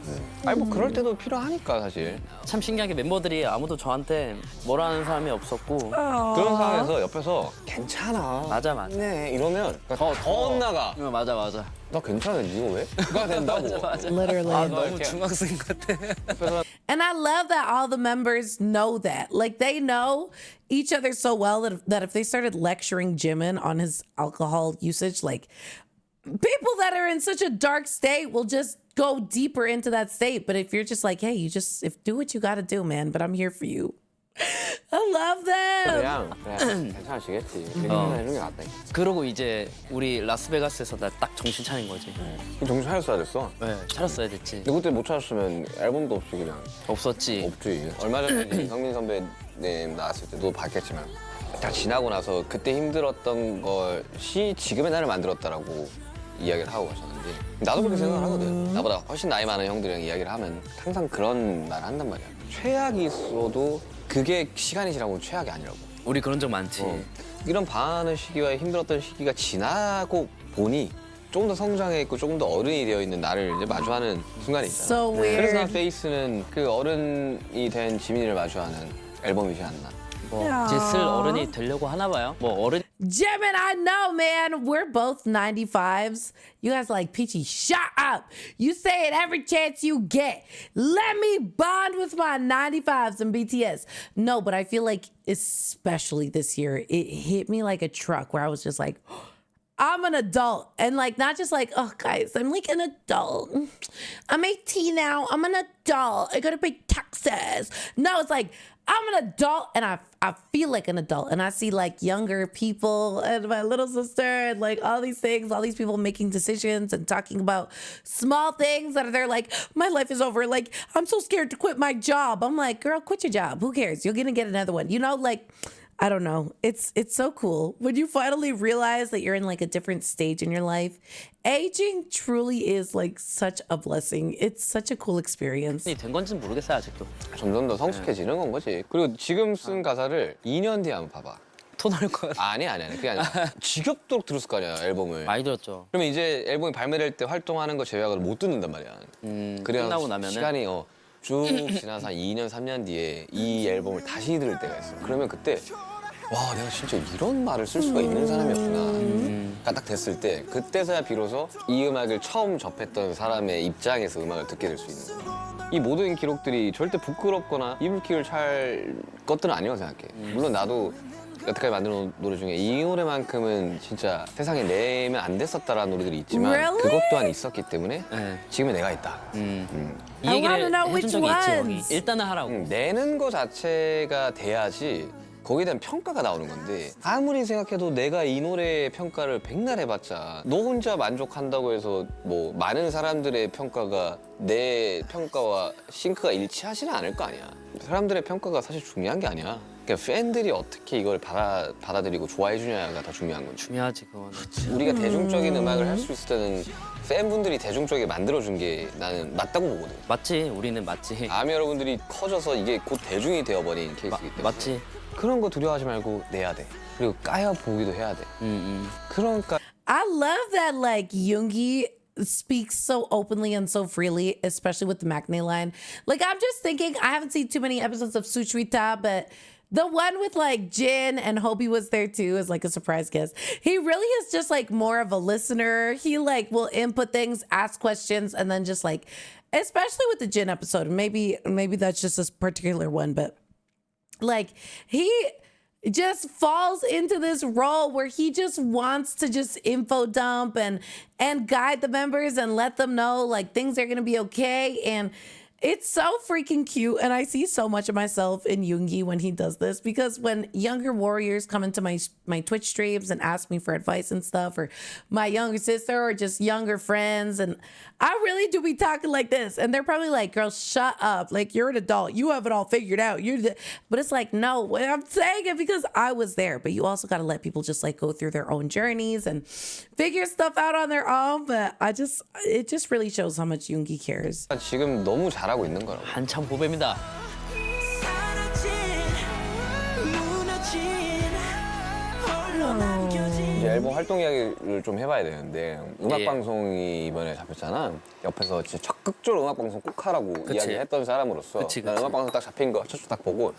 아니 뭐 그럴 때도 필요하니까 사실. 참 신기하게 멤버들이 아무도 저한테 뭐라 하는 사람이 없었고 그런 상황에서 옆에서 괜찮아. 맞아. 네 이러면 더 엇나가. 맞아. 나 괜찮아 이거 왜? 그가 된다고. Literally. 너무 중학생 같아. And I love that all the members know that. Like, they know each other so well that if they started lecturing Jimin on his alcohol usage, like, people that are in such a dark state will just go deeper into that state. But if you're just like, hey, if do what you got to do, man. But I'm here for you. I love them. 그냥 괜찮으시겠지. 해주는 게 낫다. 그러고 이제 우리 라스베가스에서 나 딱 정신 차린 거지. 정신 차렸어야 됐어. 네, 차렸어야 됐지. 근데 그때 못 찾았으면 앨범도 없이 그냥 없었지. 없지. 얼마 전에 성민 선배님 나왔을 때 너 봤겠지만 다 지나고 나서 그때 힘들었던 것이 지금의 나를 만들었다라고 이야기를 하고 가셨는데 나도 그렇게 생각을 하거든. 나보다 훨씬 나이 많은 형들이랑 이야기를 하면 항상 그런 말을 한단 말이야. 최악이 있어도 그게 시간이 지나고 최악이 아니라고. 우리 그런 적 많지. 이런 방황하는 시기와 힘들었던 시기가 지나고 보니 조금 더 성장해 있고 조금 더 어른이 되어 있는 나를 이제 마주하는 순간이 있잖아. So weird. 그래서 난 페이스는 그 어른이 된 지민이를 마주하는 앨범이지 않나. 뭐 이제 슬 어른이 되려고 하나 봐요. 뭐 어른 Jimin, I know, man. We're both 95s. You guys are like, Peachy, shut up. You say it every chance you get. Let me bond with my 95s and BTS. No, but I feel like, especially this year, it hit me like a truck where I was just like, I'm an adult. And like, not just like, oh, guys, I'm like an adult. I'm 18 now. I'm an adult. I gotta pay taxes. No, it's like, I'm an adult and I feel like an adult. And I see like younger people and my little sister and like all these things, all these people making decisions and talking about small things that they're like, my life is over. Like, I'm so scared to quit my job. I'm like, girl, quit your job. Who cares? You're gonna get another one. You know, like, I don't know. It's so cool when you finally realize that you're in like a different stage in your life. Aging truly is like such a blessing. It's such a cool experience. 된 건지는 모르겠어요 아직도. 점점 더 성숙해지는 건 거지. 그리고 지금 쓴 가사를 2년 뒤에 한번 봐봐. 토 나올 것 같아. 아니. 그게 아니라 지겹도록 들었을 거 아니야, 앨범을. 많이 들었죠. 그러면 이제 앨범이 발매될 때 활동하는 거 제외하고는 못 듣는단 말이야. 그래야 끝나고 나면은? 시간이 쭉 지나서 한 2년, 3년 뒤에 이 앨범을 다시 들을 때가 있어. 그러면 그때 와, 내가 진짜 이런 말을 쓸 수가 있는 사람이었구나. 딱 됐을 때 그때서야 비로소 이 음악을 처음 접했던 사람의 입장에서 음악을 듣게 될 수 있는 거야. 이 모든 기록들이 절대 부끄럽거나 이불킥을 찰 것들은 아니라고 생각해. 물론 나도 여태까지 만든 노래 중에 이 노래만큼은 진짜 세상에 내면 안 됐었다라는 노래들이 있지만 Really? 그것 또한 있었기 때문에 네. 지금의 내가 있다. 이 I 얘기를 wanna know 해준 which 적이 있지 여기. ones. 일단은 하라고. 내는 거 자체가 돼야지 거기에 대한 평가가 나오는 건데 아무리 생각해도 내가 이 노래의 평가를 백날 해봤자 너 혼자 만족한다고 해서 뭐 많은 사람들의 평가가 내 평가와 싱크가 일치하지는 않을 거 아니야. 사람들의 평가가 사실 중요한 게 아니야. 그러니까 팬들이 어떻게 이걸 받아들이고 좋아해 주냐가 더 중요한 거지. 중요하지 그거는. 우리가 대중적인 음악을 할 수 있을 때는 팬분들이 대중적이게 만들어준 게 나는 맞다고 보거든. 맞지 우리는 맞지. 아미 여러분들이 커져서 이게 곧 대중이 되어버린 케이스이기 때문에 맞지. 그런 거 두려워하지 말고 내야 돼. 그리고 까여 보기도 해야 돼. 그러니까 I love that like Yoongi speaks so openly and so freely, especially with the Maknae line. Like I'm just thinking, I haven't seen too many episodes of Suchwita, but the one with like Jin and Hobie was there too as like a surprise guest. He really is just like more of a listener. He like will input things, ask questions, and then just like, especially with the Jin episode, maybe that's just this particular one, but like he just falls into this role where he just wants to just info dump and guide the members and let them know like things are gonna be okay. And it's so freaking cute. And I see so much of myself in Yoongi when he does this, because when younger warriors come into my Twitch streams and ask me for advice and stuff, or my younger sister or just younger friends, and I really do be talking like this, and they're probably like, girl, shut up. Like, you're an adult. You have it all figured out. But it's like, no, I'm saying it because I was there. But you also got to let people just like go through their own journeys and figure stuff out on their own. But it just really shows how much Yoongi cares. 지금 너무 잘하고 있는 거라고. 한참 보배입니다. 이제 앨범 활동 이야기를 좀 해봐야 되는데 음악 예. 방송이 이번에 잡혔잖아. 옆에서 진짜 적극적으로 음악 방송 꼭 하라고 이야기했던 사람으로서 그치. 난 음악 방송 딱 잡힌 거 첫 주 딱 보고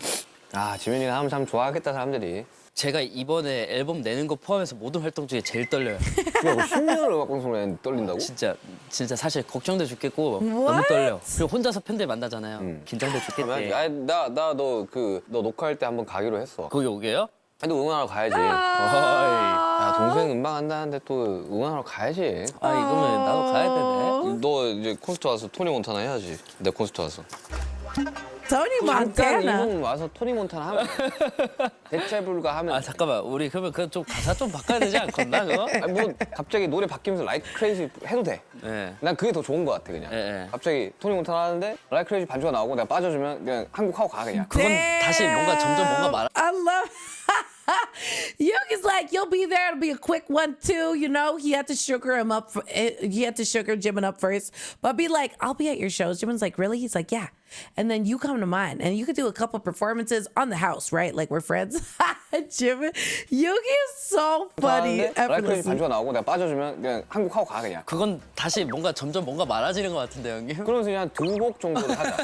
아 지민이가 하면 참 좋아하겠다 사람들이. 제가 이번에 앨범 내는 거 포함해서 모든 활동 중에 제일 떨려요. 그거 10년을 음악 방송을 떨린다고? 진짜 사실 걱정돼 죽겠고 너무 떨려. 그리고 혼자서 팬들 만나잖아요. 긴장돼 죽겠대. 너 녹화할 때 한번 가기로 했어. 거기 오게요? 근데 응원하러 가야지. 야, 동생 음방 한다는데 또 응원하러 가야지. 아 이거는 나도 가야 되네. 너 이제 콘서트 와서 토니 몬타나 해야지. 내 콘서트 와서. Tony 잠깐 Montana. 이분 와서 토니 몬타나 하면 대체 불가하면. 아 잠깐만 우리 그러면 그 좀 가사 좀 바꿔야 되지 않겠나 그거? 아니, 뭐 갑자기 노래 바뀌면서 라이크 크레이지 해도 돼. 네. 난 그게 더 좋은 것 같아 그냥. 예. 갑자기 토니 몬타나 하는데 라이크 크레이지 반주가 나오고 내가 빠져주면 그냥 한국 하고 가 그냥. 그건 다시 뭔가 점점 뭔가 말. I love. Yogi's like, you'll be there. It'll be a quick 1-2. You know, he had to sugar him up. He had to sugar Jimin up first. But be like, I'll be at your shows. Jimin's like, really? He's like, yeah. And then you come to mine, and you could do a couple performances on the house, right? Like we're friends. Jimin, Yogi is so funny. 라이크 크레이지 Effortlessly. 반주가 나오고 내가 빠져주면 그냥 한국 하고 가 그냥. 그건 다시 뭔가 점점 뭔가 많아지는 것 같은데 형님. 그러면서 그냥 2곡 정도를 하자.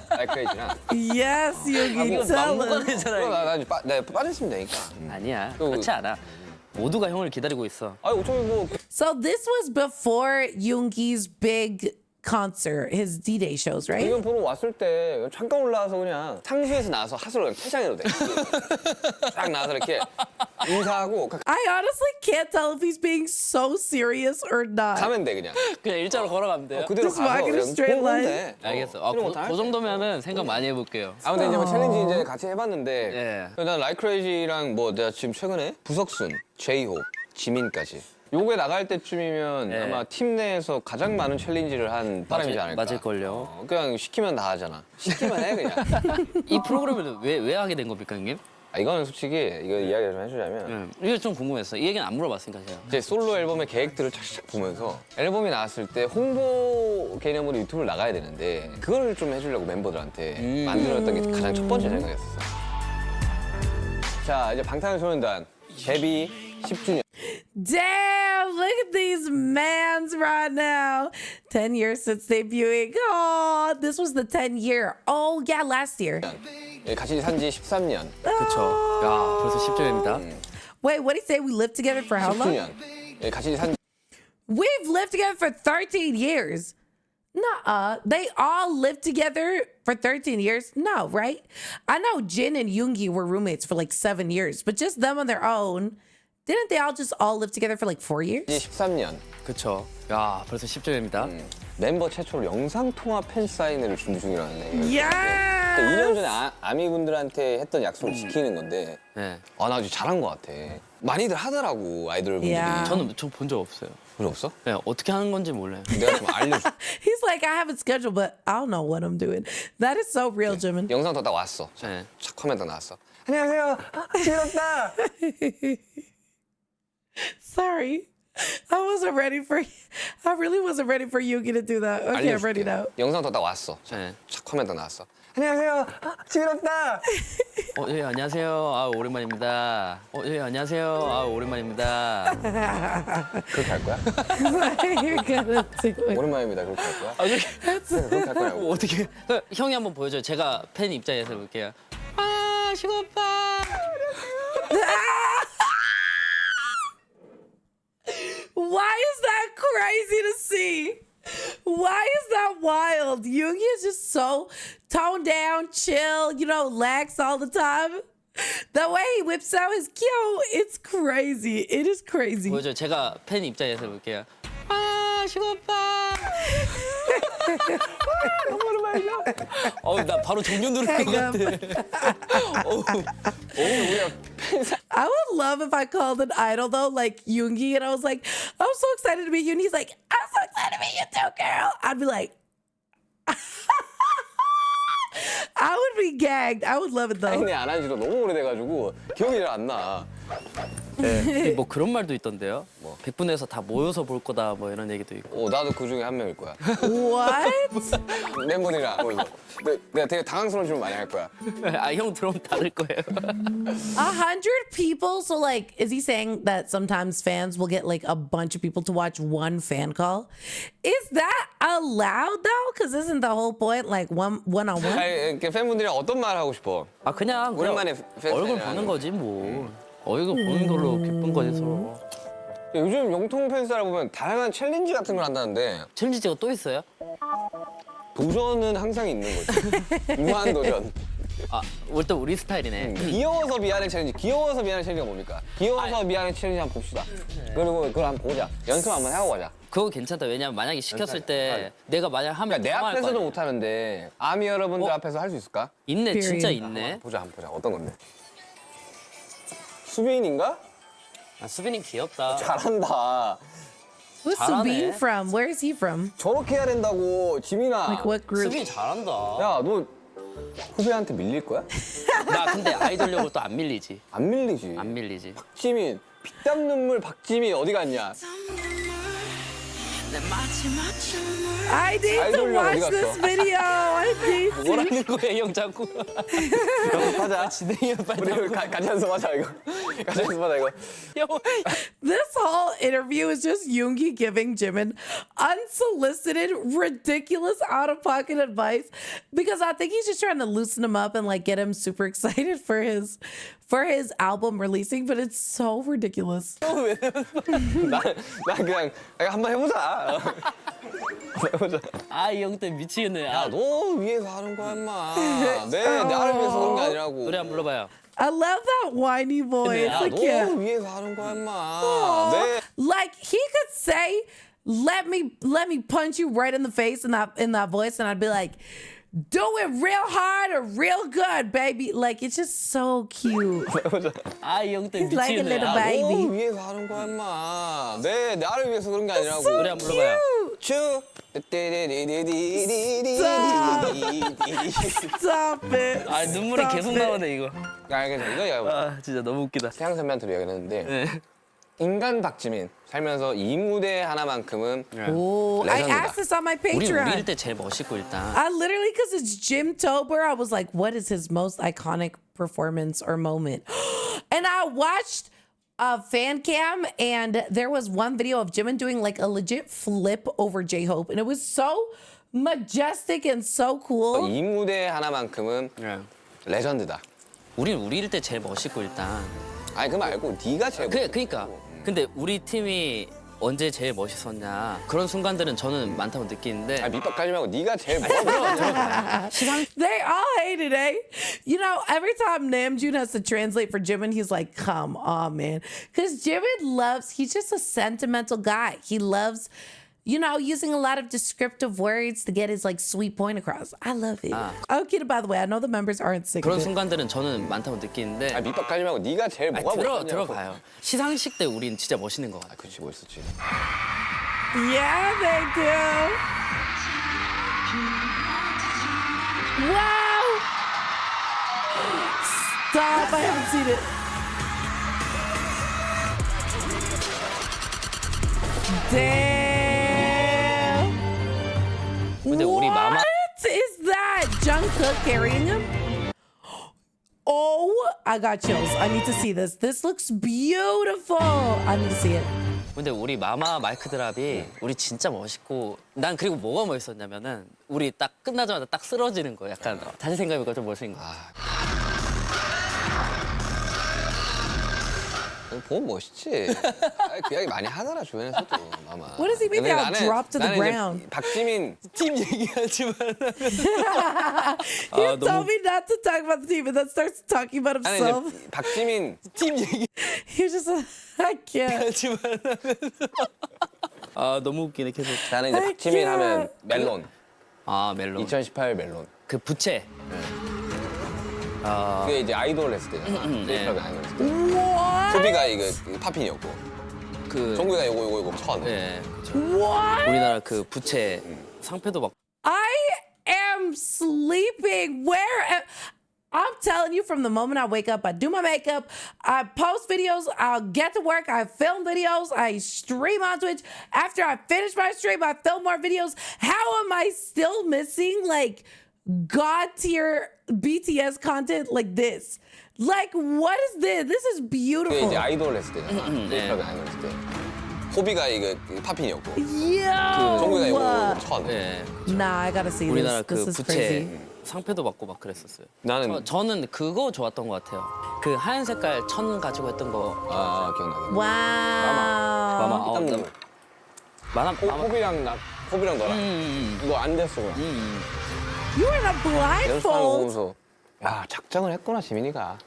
라이크 크레이지랑. Yes, Yogi. 이거 Tell 막무가 him. 되잖아. 내가 빠졌으면 되니까. 아니야 또- 그렇지 않아. 모두가 형을 기다리고 있어. 아니 어차피 뭐 So this was before Yoongi's big concert, his D-Day shows, right? 이건 보러 왔을 때 잠깐 올라와서 그냥 상수에서 나와서 하수로 그냥 퇴장해도 돼. 딱 나와서 이렇게 인사하고 I honestly can't tell if he's being so serious or not. 가면 돼 그냥. 그냥 일자로 걸어가면 돼요. 그대로 Just 가서 walk in a 그냥 straight 보면 line. 돼. 알겠어. 아, 필요 못할 그 정도면은 생각 많이 해볼게요. 아 근데 이제 뭐 챌린지 이제 같이 해봤는데 예. 난 라이크레이지랑 뭐 내가 지금 최근에 부석순, 제이홉, 지민까지 요게 나갈 때쯤이면 예. 아마 팀 내에서 가장 많은 챌린지를 한 사람이지 않을까. 맞을걸요. 그냥 시키면 다 하잖아. 시키면 해 그냥. 이 프로그램을 왜 하게 된 겁니까 형님? 아, 이거는 솔직히 이거 이야기를 좀 해주자면 이게 좀 궁금했어. 이 얘기는 안 물어봤으니까 제가. 제 솔로 앨범의 계획들을 착착 보면서 앨범이 나왔을 때 홍보 개념으로 유튜브를 나가야 되는데 그걸 좀 해주려고 멤버들한테 만들었던 게 가장 첫 번째 생각이었어. 자 이제 방탄소년단 데뷔 10주년. Damn, look at these mans right now. 10 years since debuting. Oh, this was the 10-year. Oh, yeah, last year. 같이 산 지 13년. 그쵸. 야 벌써 10주년입니다. Wait, what did he say? We lived together for how long? 10주년. 같이 산 We've lived together for 13 years. Nuh-uh. They all lived together for 13 years? No, right? I know Jin and Yoongi were roommates for like 7 years, but just them on their own. Didn't they all just all live together for like 4 years? 13년. 그쵸. 야 벌써 10주년입니다. 멤버 최초로 영상통화 팬사인회를 준비 중이라는 얘기. Yes! 2년 전에 아미분들한테 했던 약속을 지키는 건데 네. 아, 나 아주 잘한 것 같아. 많이들 하더라고, 아이돌분들이. 야. 저는 저 본 적 없어요. 그래 없어? 네, 어떻게 하는 건지 몰라요. 내가 좀 알려줘. He's like, I have a schedule, but I don't know what I'm doing. That is so real, Jimin. 영상 딱 왔어. 네. 착 화면 딱 나왔어. 안녕하세요. 지렸다. Sorry. I really wasn't ready for Yugi to do that. Okay, I'm ready now. 영상 딱 왔어. 네. 착 화면 딱 나왔어. 안녕하세요. 지렸다. 예, 안녕하세요. 아, 오랜만입니다. 예, 안녕하세요. 아, 오랜만입니다. 그렇게 할 거야? You're gonna do it. 오랜만입니다. 그렇게 할 거야? 아, 그렇게 할 거냐고. 어떻게? 형이 한번 보여줘요. 제가 팬 입장에서 볼게요. 아, 슈가 오빠. Why is that crazy to see? Why is that wild? Yoongi is just so toned down, chill, you know, lax all the time. The way he whips out his cue, it's crazy. It is crazy. 보여줘요. 제가 팬 입장에서 볼게요. 아, 슈가 오빠. 너무 오랜만이다. 나 바로 종료 누를 것 같아. I would love if I called an idol though, like Yoongi, and I was like, I'm so excited to meet you. And he's like, I'm so excited to meet you too, girl. I'd be like, I would be gagged. I would love it though. 근데 안 한 지도 너무 오래돼가지고 기억이 잘 안 나. 네. 뭐 그런 말도 있던데요. 뭐 100분에서 다 모여서 볼 거다 뭐 이런 얘기도 있고. 나도 그 중에 한 명일 거야. What? 멤버들이랑 모여서. 내가 되게 당황스러운 질문 많이 할 거야. 아, 형 들어오면 다를 거예요. 100 people. So like, is he saying that sometimes fans will get like a bunch of people to watch one fan call? Is that allowed though? Because isn't the whole point like one-on-one? 아니, 팬분들이랑 어떤 말 하고 싶어? 아, 그냥 오랜만에 얼굴 팬 보는 거지 뭐. 얼굴 보는 걸로 기쁜 거지 서로. 요즘 영통 팬사를 보면 다양한 챌린지 같은 걸 한다는데 챌린지가 또 있어요? 도전은 항상 있는 거지. 무한 도전. 아, 또 우리 스타일이네. 귀여워서 미안해 챌린지. 귀여워서 미안해 챌린지가 뭡니까? 귀여워서 미안해 챌린지 한번 봅시다. 그리고 그걸 한번 보자. 연습 한번 하고 가자. 그거 괜찮다. 왜냐면 만약에 시켰을 때 내가 만약 하면 내 당황할 거 앞에서도 아니야. 못 하는데 아미 여러분들 앞에서 할 수 있을까? 있네, 진짜 있네. 보자 한번 보자. 어떤 건데? 수빈인가? 아, 수빈이 귀엽다. 잘한다. Who's 잘하네. Sabine from? Where is he from? 저렇게 해야 된다고 지민아. Like what group? 수빈이 잘한다. 야, 너 후배한테 밀릴 거야? 나 근데 아이돌력으로 또 안 밀리지. 안 밀리지. 안 밀리지. 박지민, 피땀 눈물 박지민 어디 갔냐? I need to 아이돌력 어디 watch this 갔어? video. I need to. 뭐라는 거야, 형 자꾸. 연습하자. 진행해, 빨리. 우리 같이 연습하자 이거. 같이 연습하자 이거. 형. This whole interview is just Yoongi giving Jimin unsolicited, ridiculous, out-of-pocket advice because I think he's just trying to loosen him up and like get him super excited for his album releasing, but it's so ridiculous. 나 그냥 한번 해보자. 한번 해보자. 아, 이 형 때문에 미치겠네. 야, 아, 너 위해서 하는 거야, 임마. 나를 위해서 그런 게 아니라고. 노래 한번 불러봐요. I love that whiny voice. 야, Like, 너 yeah. 위해서 하는 거야, 임마. Like he could say, let me punch you right in the face in that voice, and I'd be like, do it real hard or real good, baby. Like it's just so cute. 아, 이 형 때문에 He's like a 미치겠네. little 아, 너 baby. 위해서 하는 거야, 임마. 나를 위해서 그런 게 아니라고. 노래 한번 불러봐요. 츄. Stop it. 아, 눈물이 Stop 계속 it. 나오네, 이거. 알겠어. 이거 얘기해봐. 아, 진짜 너무 웃기다. 태양 선배한테 얘기했는데 네. 인간 박지민 살면서 이 무대 하나만큼은 Ooh, I 레전드다. asked this on my 우리 우리일 Patreon. 때 제일 멋있고 일단. I literally, because it's Jim Tober, I was like, what is his most iconic performance or moment? And I watched a fan cam, and there was one video of Jimin doing like a legit flip over J-Hope, and it was so majestic and so cool. 이 무대 하나만큼은 네. 레전드다. 우리 우리일 때 제일 멋있고 일단. 아니 그거 말고 네가 제일 그러니까. 근데 우리 팀이 언제 제일 멋있었냐 그런 순간들은 저는 많다고 느끼는데. 아니 밑밥 깔지 말고 네가 제일 멋있어. They all hated, eh? You know, every time Namjoon has to translate for Jimin, he's like, come on, man. Because Jimin he's just a sentimental guy. He loves, you know, using a lot of descriptive words to get his like sweet point across. I love it. Okay, by the way, I know the members aren't sick of 그런 it. 순간들은 저는 많다고 느끼는데. 아니 밑밥 깔지 말고 네가 제일 뭐가 멋있냐고. 들어봐요. 시상식 때 우린 진짜 멋있는 것 같아. 그렇지 멋있었지. Yeah, they do. Wow! Stop, I haven't seen it. Damn! 근데 우리 마마- What is that? Jungkook carrying him? Oh, I got chills. I need to see this. This looks beautiful. I need to see it. 근데 우리 마마 마이크 드랍이 우리 진짜 멋있고 난 그리고 뭐가 멋있었냐면은 우리 딱 끝나자마자 딱 쓰러지는 거 약간 다시 생각해보니까 좀 멋있는 거. 보면 멋있지. 아니, 그 이야기 많이 하더라 주변에서도 마마. What does he mean 근데 by drop to the 나는 이제 ground? 박지민 팀 얘기하지 말라. He told me not to talk about the team, and then starts talking about 나는 himself. 이제 박지민 팀 얘기하지 He was just, I can't. 말라면서. 아 너무 웃기네 계속. 나는 이제 박지민 하면 멜론. 아 멜론. 2018 멜론. 그 부채. 그게 이제 아이돌 했을 때잖아. 네. 아이돌 했을 때. What? 소비가 이거 팝핀이었고 그. 종국이가 요거 천. 네. 그쵸. What? 우리나라 그 부채 상패도 막. I am sleeping. I'm telling you, from the moment I wake up, I do my makeup, I post videos, I'll get to work, I film videos, I stream on Twitch. After I finish my stream, I film more videos. How am I still missing like God tier BTS content like this? Like, what is this? This is 그게 beautiful. 이제 아이돌 했을 때잖아. 네. 아이돌 했을 때. 소비가 이거 팝핀이었고 Yo. 종국이가 요거 천. 네. Nah, I gotta see 우리나라 this. 그 This is 부채 crazy. 상패도 받고 막 그랬었어요. 나는 저는 그거 좋았던 것 같아요. 그 하얀 색깔 천 가지고 했던 거. 기억나네. Wow. 마마. 땀 눈물. 마마. 호비랑 너랑 너 안 됐어 그냥. You were in a 연습하는 거 blindfold. 보면서 야 작정을 했구나 지민이가.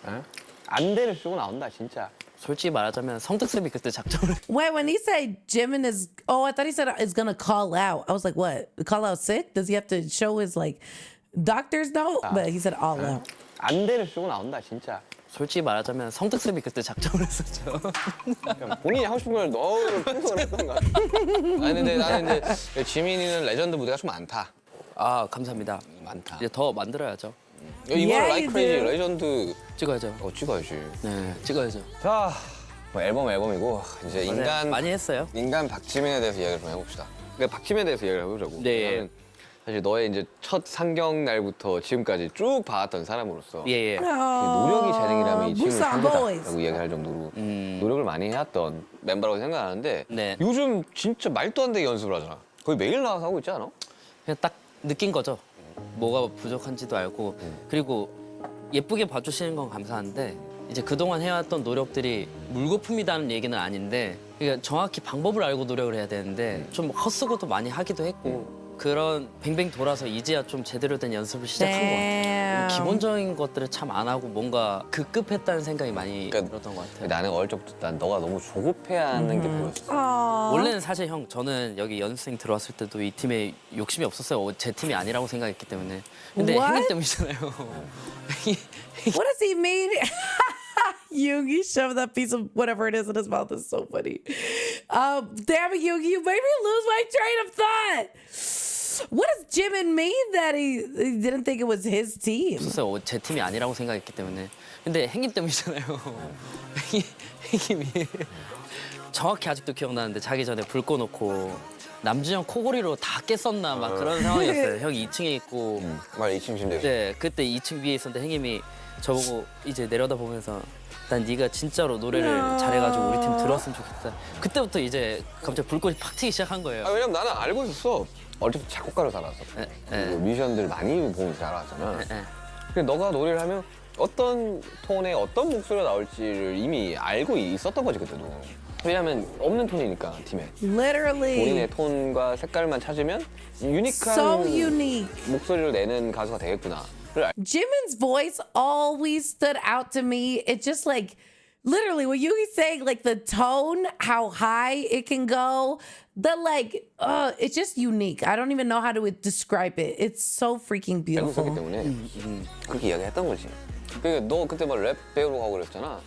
어? 안대를 쓰고 나온다 진짜. 솔직히 말하자면 성득쌤이 그때 작정을 Wait, when he said Jimin is, oh, I thought he said is gonna call out. I was like, what? Call out sick? Does he have to show his like doctor's note? But he said all out. 안대를 쓰고 나온다 진짜. 솔직히 말하자면 성득쌤이 그때 작정을 했었죠. 그냥 본인이 하고 싶은 걸 너무 풍성을 했던 거 같아. 아니 근데 나는 이제 지민이는 레전드 무대가 좀 많다. 아 감사합니다. 많다. 이제 더 만들어야죠. 이번 Yeah, 라이크 you 크레이지 do. 레전드 찍어야죠. 찍어야지. 네, 찍어야죠. 자, 뭐 앨범이고 이제 인간 많이 했어요. 인간 박지민에 대해서 이야기를 좀 해봅시다. 그러니까 박지민에 대해서 이야기를 해보자고. 네. 왜냐면 사실 너의 이제 첫 상경 날부터 지금까지 쭉 봐왔던 사람으로서 예. 그 노력이 재능이라면 이 짐을 Busan Boys. 산거다라고 이야기할 정도로 노력을 많이 해왔던 멤버라고 생각하는데 네. 요즘 진짜 말도 안 되게 연습을 하잖아. 거의 매일 나와서 하고 있지 않아? 그냥 딱 느낀 거죠. 뭐가 부족한지도 알고 그리고 예쁘게 봐주시는 건 감사한데 이제 그동안 해왔던 노력들이 물거품이라는 얘기는 아닌데 그러니까 정확히 방법을 알고 노력을 해야 되는데 좀 헛수고도 많이 하기도 했고 그런 뱅뱅 돌아서 이제야 좀 제대로 된 연습을 시작한 것 같아요. 기본적인 것들을 참 안 하고 뭔가 급급했다는 생각이 많이 들었던 것 같아요. 나는 어릴 적부터 난 너가 너무 조급해하는 게 보였어. 원래는 사실 형 저는 여기 연습생 들어왔을 때도 이 팀에 욕심이 없었어요. 제 팀이 아니라고 생각했기 때문에. 근데 What? 행님 때문이잖아요. What does he mean? Yoongi shoved that piece of whatever it is in his mouth. Is so funny. Damn it, Yoongi, you made me lose my train of thought. What does Jimin mean that he didn't think it was his team? 없었어요. 제 팀이 아니라고 생각했기 때문에. 근데 행님 때문이잖아요. 행님이 정확히 아직도 기억나는데 자기 전에 불 꺼놓고 남준형 코골이로 다 깼었나 막 그런 상황이었어요. 형이 2층에 있고 말 2층 침대. 네, 그때 2층 위에 있었는데 형님이 저보고 이제 내려다 보면서 난 네가 진짜로 노래를 잘해가지고 우리 팀 들어왔으면 좋겠다. 그때부터 이제 갑자기 불꽃이 팍 튀기 시작한 거예요. 왜냐면 나는 알고 있었어. 어릴 때부터 작곡가로 살았어. 그리고 뮤지션들 많이 보면서 자라왔잖아. 근데 너가 노래를 하면 어떤 톤에 어떤 목소리가 나올지를 이미 알고 있었던 거지 그때도. 왜냐면 없는 톤이니까 팀에. Literally. 본인의 톤과 색깔만 찾으면 유니크한 So unique. 목소리를 내는 가수가 되겠구나. Jimin's voice always stood out to me. It just like literally what Yugi's saying, like the tone, how high it can go, the like, it's just unique. I don't even know how to describe it. It's so freaking 알고 있었기 beautiful. 때문에 그렇게 이야기했던 거지. 그러니까 너 그때 막 랩 배우러 가고 그랬잖아.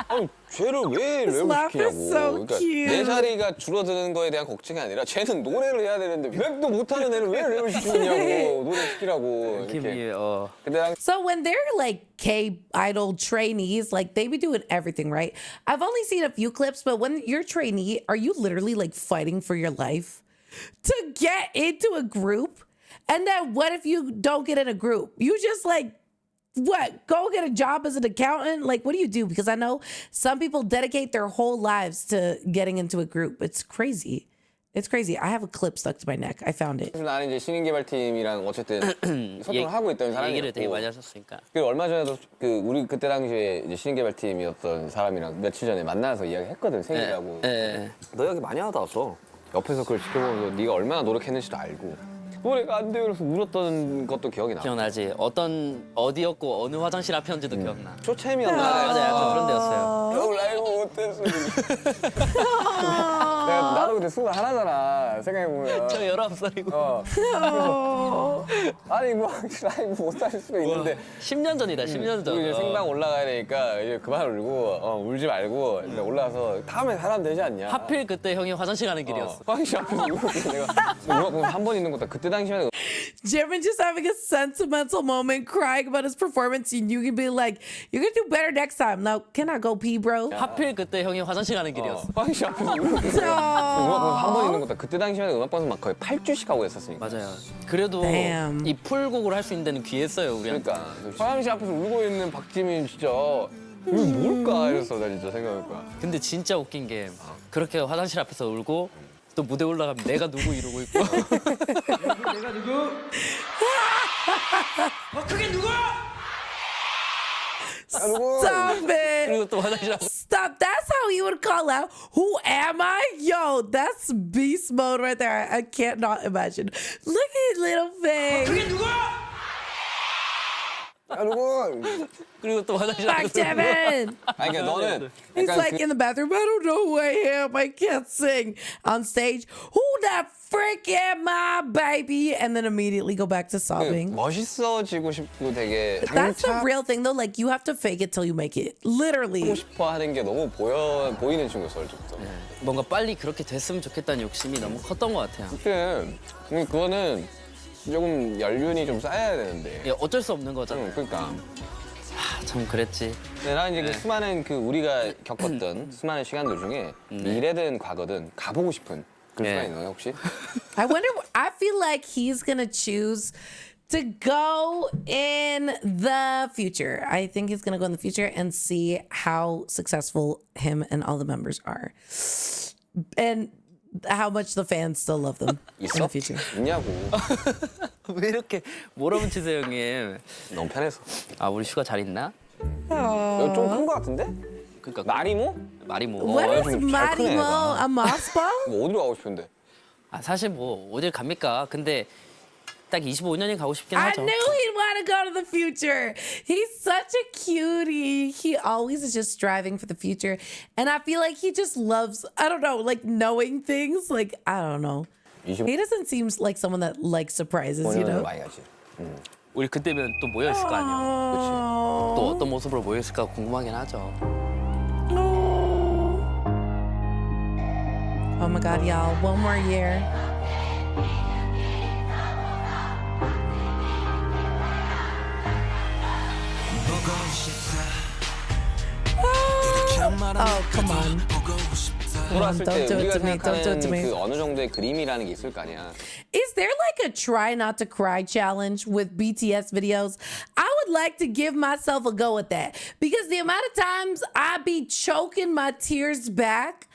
아니 쟤를 왜 His 랩을 laugh is 시키냐고. so 그러니까 cute. 내 자리가 줄어드는 거에 대한 걱정이 아니라 쟤는 노래를 해야 되는데 랩도 못하는 애를 왜 랩을 시키냐고. 노래 시키라고. 이렇게. 팀이 근데 난 So when they're like K-idol trainees, like they be doing everything, right? I've only seen a few clips, but when you're trainee, are you literally like fighting for your life to get into a group? And then what if you don't get in a group? You just like, what? Go get a job as an accountant? Like, what do you do? Because I know some people dedicate their whole lives to getting into a group. It's crazy. It's crazy. I have a clip stuck to my neck. I found it. 나는 이제 신인개발팀이랑 어쨌든 소통을 하고 있던 얘기를 되게 사람이었고 많이 하셨으니까. 그리고 얼마 전에도 그 우리 그때 당시에 이제 신인개발팀이었던 사람이랑 며칠 전에 만나서 이야기했거든 생일이라고. 너 이야기 많이 하다 왔어. 옆에서 그걸 지켜보면서 네가 얼마나 노력했는지도 알고 노래가 안 돼요 그래서 울었던 것도 기억이 나. 기억나지? 어디였고 어느 화장실 앞이었는지도 기억나. 쇼챔이었나? 맞아, 약간 그런 데였어요. 겨울 라이브 못했어. 나도 그때 21잖아 생각해보면. 저 19살이고. 그래서 아니 뭐 라이브 못할 수가 있는데 10년 전이다, 10년 전. 우리 이제 생방 올라가야 되니까 이제 그만 울고 울지 말고 이제 올라가서 다음에 사람 되지 않냐. 하필 그때 형이 화장실 가는 길이었어. 화장실 앞에서 울고 내가 음악 한 번 있는 것도 그때 당시면 Jimin just having a sentimental moment, crying about his performance, and you can be like, "You're gonna do better next time." Now, can I go pee, bro? 하필 그때 형이 화장실 가는 길이었어. 화장실 앞에서 울고 음악 한 번 있는 것도 그때 당시면 음악 방송 막 거의 8주씩 하고 했었으니까. 맞아요. 그래도 Damn. 이 풀곡을 할 수 있는 데는 귀했어요, 우리한테. 그러니까 화장실 앞에서 울고 있는 박지민 진짜 이거 뭘까 이랬어 나 진짜 생각해보니까. 근데 진짜 웃긴 게 그렇게 화장실 앞에서 울고 또 무대 올라가면 내가 누구 이러고 있고. 내가 누구? 그게 누구? Stop it! 그리고 또 화장실 앞. Stop. That's how he would call out, "Who am I?" Yo, that's beast mode right there. I can't not imagine. Look at his little face. 그게 누구? 야 누구? 그리고 또 화장실 Back Jimin. 아니 그러니까 너는 He's 약간 like in the bathroom. I don't know who I am. I can't sing. On stage, who the frick am I, baby? And then immediately go back to sobbing. 멋있어지고 싶고 되게 That's the 장착하고 real thing, though. Like, you have to fake it till you make it. Literally. 싶어 하는 게 너무 보이는 친구였어 어제부터. 뭔가 빨리 그렇게 됐으면 좋겠다는 욕심이 너무 컸던 것 같아요. 그거는 조금 연륜이 좀 쌓여야 되는데. 예, 어쩔 수 없는 거잖아요. 그러니까. 참 그랬지. 근데 난 이제 그 수많은 우리가 겪었던 수많은 시간들 중에 미래든 과거든 가보고 싶은 그런 네. 순간 있나요 혹시? I wonder, I feel like he's going to choose to go in the future. I think he's going to go in the future and see how successful him and all the members are. And how much the fans still love them in 있어? the future. 있냐고. 왜 이렇게 몰아붙이세요, 형님? 너무 편해서. 아, 우리 슈가 잘 있나? 좀 큰 거 같은데? 그러니까 마리모? 말이 뭐. What is 좀 잘 크네, Marimo? 얘가. A moss ball? 뭐 어디로 가고 싶은데? 아, 사실 뭐 어딜 갑니까? 근데 딱 25년이 가고 싶긴 I 하죠. knew he'd want to go to the future. He's such a cutie. He always is just striving for the future. And I feel like he just loves, I don't know, like knowing things. Like, I don't know. 25년을 He doesn't seem like someone that likes surprises, you know? 많이 가지. 우리 그때면 또 모여 있을 거 아니에요. 또 어떤 모습으로 모여 있을까 궁금하긴 하죠. Oh my God, y'all. One more year. Oh, come on. 돌아왔을 때 Don't do it 우리가 to me. Don't do it to 생각하는 me. 그 어느 정도의 그림이라는 게 있을 거 아니야. Is there like a try not to cry challenge with BTS videos? I would like to give myself a go at that because the amount of times I be choking my tears back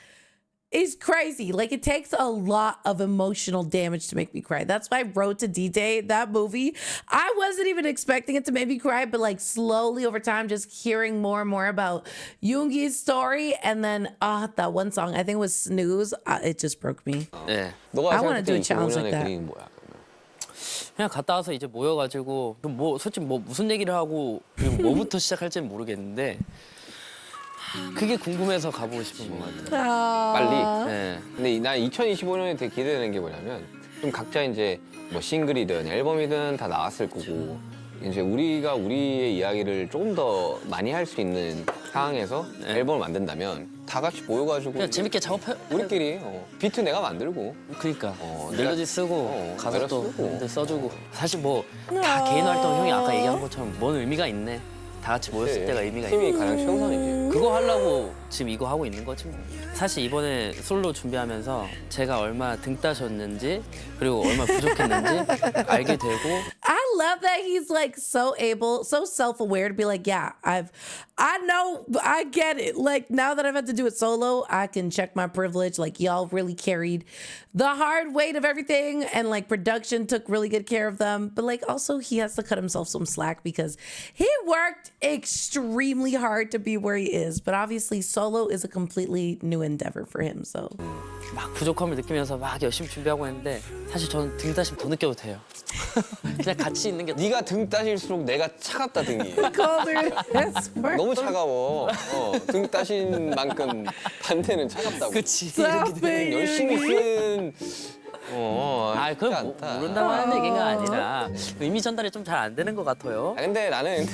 is crazy. Like it takes a lot of emotional damage to make me cry. That's why Road to D-Day, that movie, I wasn't even expecting it to make me cry, but like slowly over time, just hearing more and more about Yoongi's story. And then that one song, I think it was Snooze, it just broke me. 네. 너가 I wanna do a 생각했던 challenge like 25년의 that. 그림은 뭐야? 그러면? 그냥 갔다 와서 이제 모여가지고 그럼 뭐 솔직히 뭐 무슨 얘기를 하고 그리고 뭐부터 시작할지는 모르겠는데 그게 궁금해서 가보고 싶은 것 같아요. 빨리. 네. 근데 난 2025년에 되게 기대되는 게 뭐냐면 좀 각자 이제 뭐 싱글이든 앨범이든 다 나왔을 거고 이제 우리가 우리의 이야기를 조금 더 많이 할 수 있는 상황에서 앨범을 만든다면 다 같이 모여가지고 그냥 재밌게 작업해. 우리끼리 비트 내가 만들고 그러니까 내가- 멜로디 쓰고 가사도 메로 쓰고. 근데 써주고 사실 뭐 다 개인 활동 형이 아까 얘기한 것처럼 뭔 의미가 있네. 다 같이 모였을 때가 의미가 있네. 팀이 가장 최우선이지. 그거 하려고 지금 이거 하고 있는 거지 뭐. 사실 이번에 솔로 준비하면서 제가 얼마나 등 따셨는지 그리고 얼마나 부족했는지 알게 되고 I love that he's like so able, so self-aware to be like, yeah, I know, I get it. Like now that I've had to do it solo, I can check my privilege. Like y'all really carried the hard weight of everything and like production took really good care of them. But like also he has to cut himself some slack because he worked extremely hard to be where he is. But obviously solo is a completely new endeavor for him. So 막 부족함을 느끼면서 막 열심히 준비하고 했는데 사실 저는 등 따시면 더 느껴도 돼요. 그냥 같이 있는 게 네가 등 따실수록 내가 차갑다 등이. colder. That's 너무 차가워. 등 따신 만큼 반대는 차갑다고. 그치. 열심히 쓴. 아, 그건 쉽지 않다. 모른다고 하는 얘기가 아니라 의미 전달이 좀 잘 안 되는 것 같아요. 근데 나는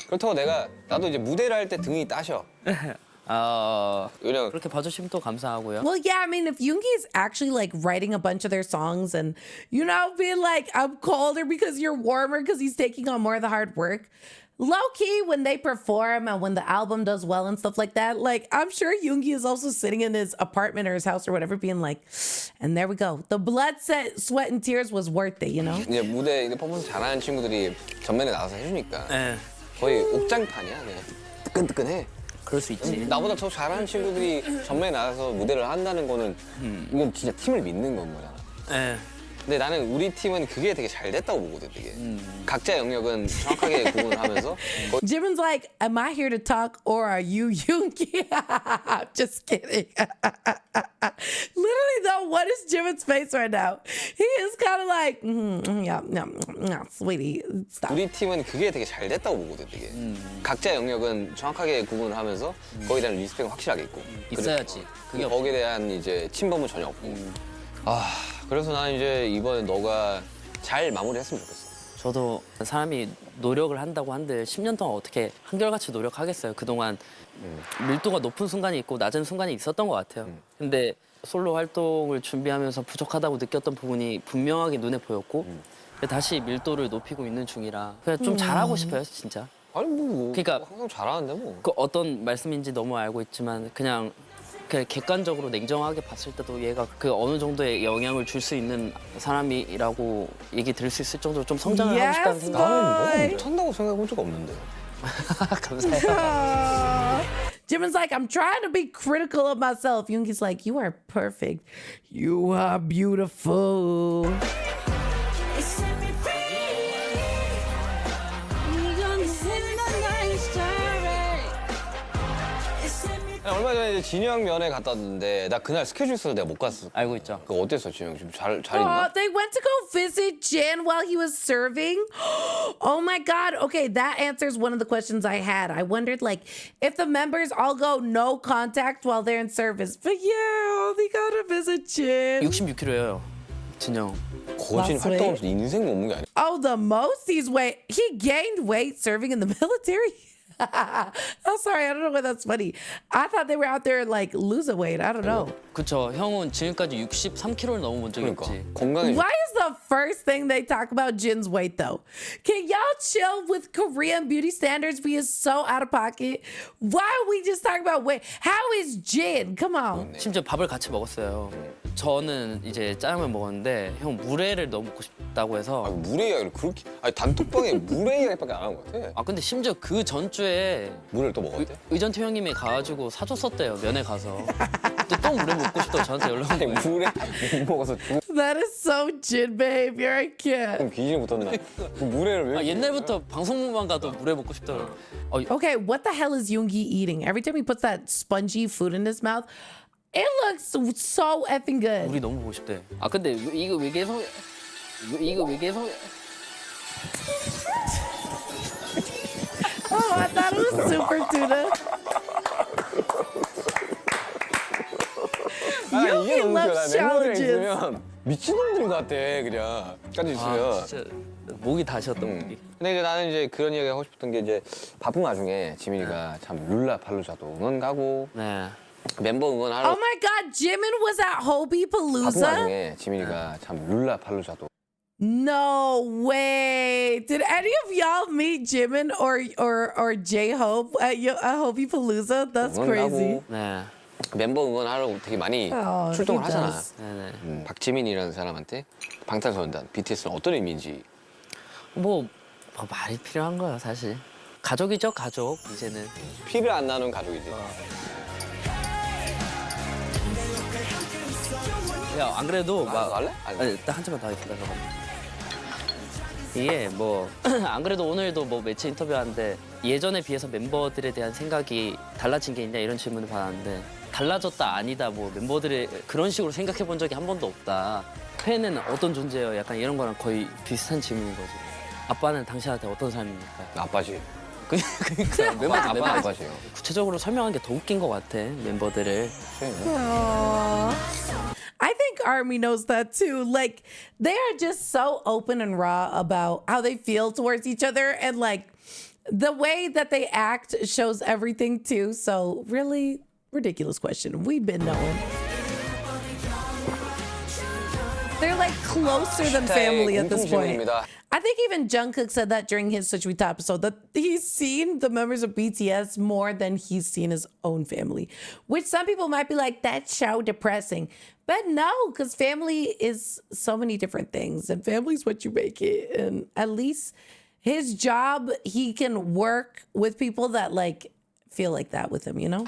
그렇다고 나도 이제 무대를 할 때 등이 따셔. 왜냐면 그렇게 봐주시면 또 감사하고요. Well, yeah, I mean, if Yoongi is actually like writing a bunch of their songs and, you know, being like, I'm colder because you're warmer because he's taking on more of the hard work. Low key, when they perform and when the album does well and stuff like that, like, I'm sure Yoongi is also sitting in his apartment or his house or whatever, being like, and there we go. The blood, sweat, and tears was worth it, you know? 이제 무대 퍼포먼스 잘하는 친구들이 전면에 나와서 해주니까 네, 거의 옥장판이야 그냥 뜨끈뜨끈해. 그럴 수 있지. 나보다 더 잘하는 친구들이 전면에 나와서 무대를 한다는 거는 이건 진짜 팀을 믿는 건 거잖아. 네. 근데 나는 우리 팀은 그게 되게 잘 됐다고 보거든, 되게. 각자 영역은 정확하게 구분을 하면서. Jimin's like, am I here to talk or are you Yoongi? Just kidding. Literally though, what is Jimin's face right now? He is kind of like, yeah, sweetie, stop. 우리 팀은 그게 되게 잘 됐다고 보거든, 되게. 각자 영역은 정확하게 구분을 하면서 거기에 대한 리스펙은 확실하게 있고. 있어야지. 그게 거기에 대한 이제 침범은 전혀 없고. 그래서 나는 이제 이번에 너가 잘 마무리했으면 좋겠어. 저도 사람이 노력을 한다고 한들 10년 동안 어떻게 한결같이 노력하겠어요. 그동안 밀도가 높은 순간이 있고 낮은 순간이 있었던 것 같아요. 근데 솔로 활동을 준비하면서 부족하다고 느꼈던 부분이 분명하게 눈에 보였고 다시 밀도를 높이고 있는 중이라 그냥 좀 잘하고 싶어요, 진짜. 아니 뭐 그러니까 항상 잘하는데 뭐. 그 어떤 말씀인지 너무 알고 있지만 그냥 객관적으로 냉정하게 봤을 때도 얘가 그 어느 정도의 영향을 줄 수 있는 사람이라고 얘기 들을 수 있을 정도로 좀 성장을 하고 싶다는 생각. 나는 너가 못한다고 생각해 본 적 없는데. 감사해요. Jimin's like, I'm trying to be critical of myself. Yoongi's like, you are perfect. You are beautiful. 얼마 전에 이제 진이 형 면회 갔다 왔는데 나 그날 스케줄 있어서 내가 못 갔어. 알고 있죠. 그거 어땠어, 진이 형? 지금 잘 Oh, 있나? they went to go visit Jin while he was serving. Oh my God. Okay, that answers one of the questions I had. I wondered, like, if the members all go no contact while they're in service. But yeah, they gotta visit Jin. 66kg예요, 진영. 거진 Last 활동하면서 인생 몸무게 아니야? Oh, the most he gained weight serving in the military. I'm sorry, I don't know why that's funny. I thought they were out there like losing weight. I don't know. 그쵸. 형은 지금까지 63kg를 넘어본 적이 그러니까 없지. 건강해. Why is the first thing they talk about Jin's weight though? Can y'all chill with Korean beauty standards being so out of pocket? Why are we just talking about weight? How is Jin? Come on. 심지어 밥을 같이 먹었어요. 저는 이제 짜장면 먹었는데 형 물회를 넣어 먹고 싶다고 해서 물회 이야기를 그렇게 아니 단톡방에 물회 이야기밖에 안 하는 것 같아. 근데 심지어 그 전주에 물회를 또 먹었대? 의전태 형님이 가가지고 사줬었대요, 면회 가서. 근데 또 물회 먹고 싶다고 저한테 연락 아니 온 거예요. 물회 못 먹어서 죽은 That is so Jin behavior. I can't. 귀신이 붙었나? 그 물회를 왜? 옛날부터 방송국만 가도 물회 먹고 싶더라고. Okay, what the hell is Yoongi eating? Every time he puts that spongy food in his mouth, it looks so effing good. 우리 너무 보고 싶대. 근데 이거 왜 계속 Oh, I thought it was super tuna. 이게 너무 웃겨. loves 나 멤버들 challenges. 있으면 미친놈들 같아 그냥. 까지 있으면. 진짜 목이 다셨다, 목이. 근데 이제 나는 이제 그런 이야기 하고 싶었던 게 이제 바쁜 와중에 지민이가 참 룰라팔루자도 응원 가고 네. 멤버 응원하러 Oh my God, Jimin was at Hobie 바쁜 Palooza? 와중에 지민이가 참 룰라팔루자도 No way. Did any of y'all meet Jimin or J-Hope at Hobie Palooza? That's 응원 crazy. 가고 네. 멤버 응원하러 되게 많이 Oh, 출동을 he 하잖아. does. 네네. 박지민이라는 사람한테 방탄소년단 BTS는 어떤 의미인지 뭐 말이 필요한 거야, 사실. 가족이죠, 가족, 이제는. 피를 안 나눈 가족이지. 야, 안 그래도 막. 할래? 아니, 딱 한 잔만 더 하겠습니다, 그럼. 이게 뭐, 안 그래도 오늘도 뭐 매체 인터뷰하는데 예전에 비해서 멤버들에 대한 생각이 달라진 게 있냐 이런 질문을 받았는데 달라졌다 아니다 뭐 멤버들의 그런 식으로 생각해 본 적이 한 번도 없다. 팬은 어떤 존재예요? 약간 이런 거랑 거의 비슷한 질문인 거죠. 아빠는 당신한테 어떤 사람입니까? 아빠지. 그러니까 멤버들 아빠지요. 구체적으로 설명한 게 더 웃긴 것 같아, 멤버들을. Aw. I think Army knows that too. Like, they are just so open and raw about how they feel towards each other. And, like, the way that they act shows everything too. So, really ridiculous question. We've been knowing. They're, like, closer than family at this point. 공통점입니다. I think even Jungkook said that during his Suchwita episode, that he's seen the members of BTS more than he's seen his own family, which some people might be like, that's so depressing. But no, because family is so many different things, and family's what you make it. And at least his job, he can work with people that like feel like that with him, you know?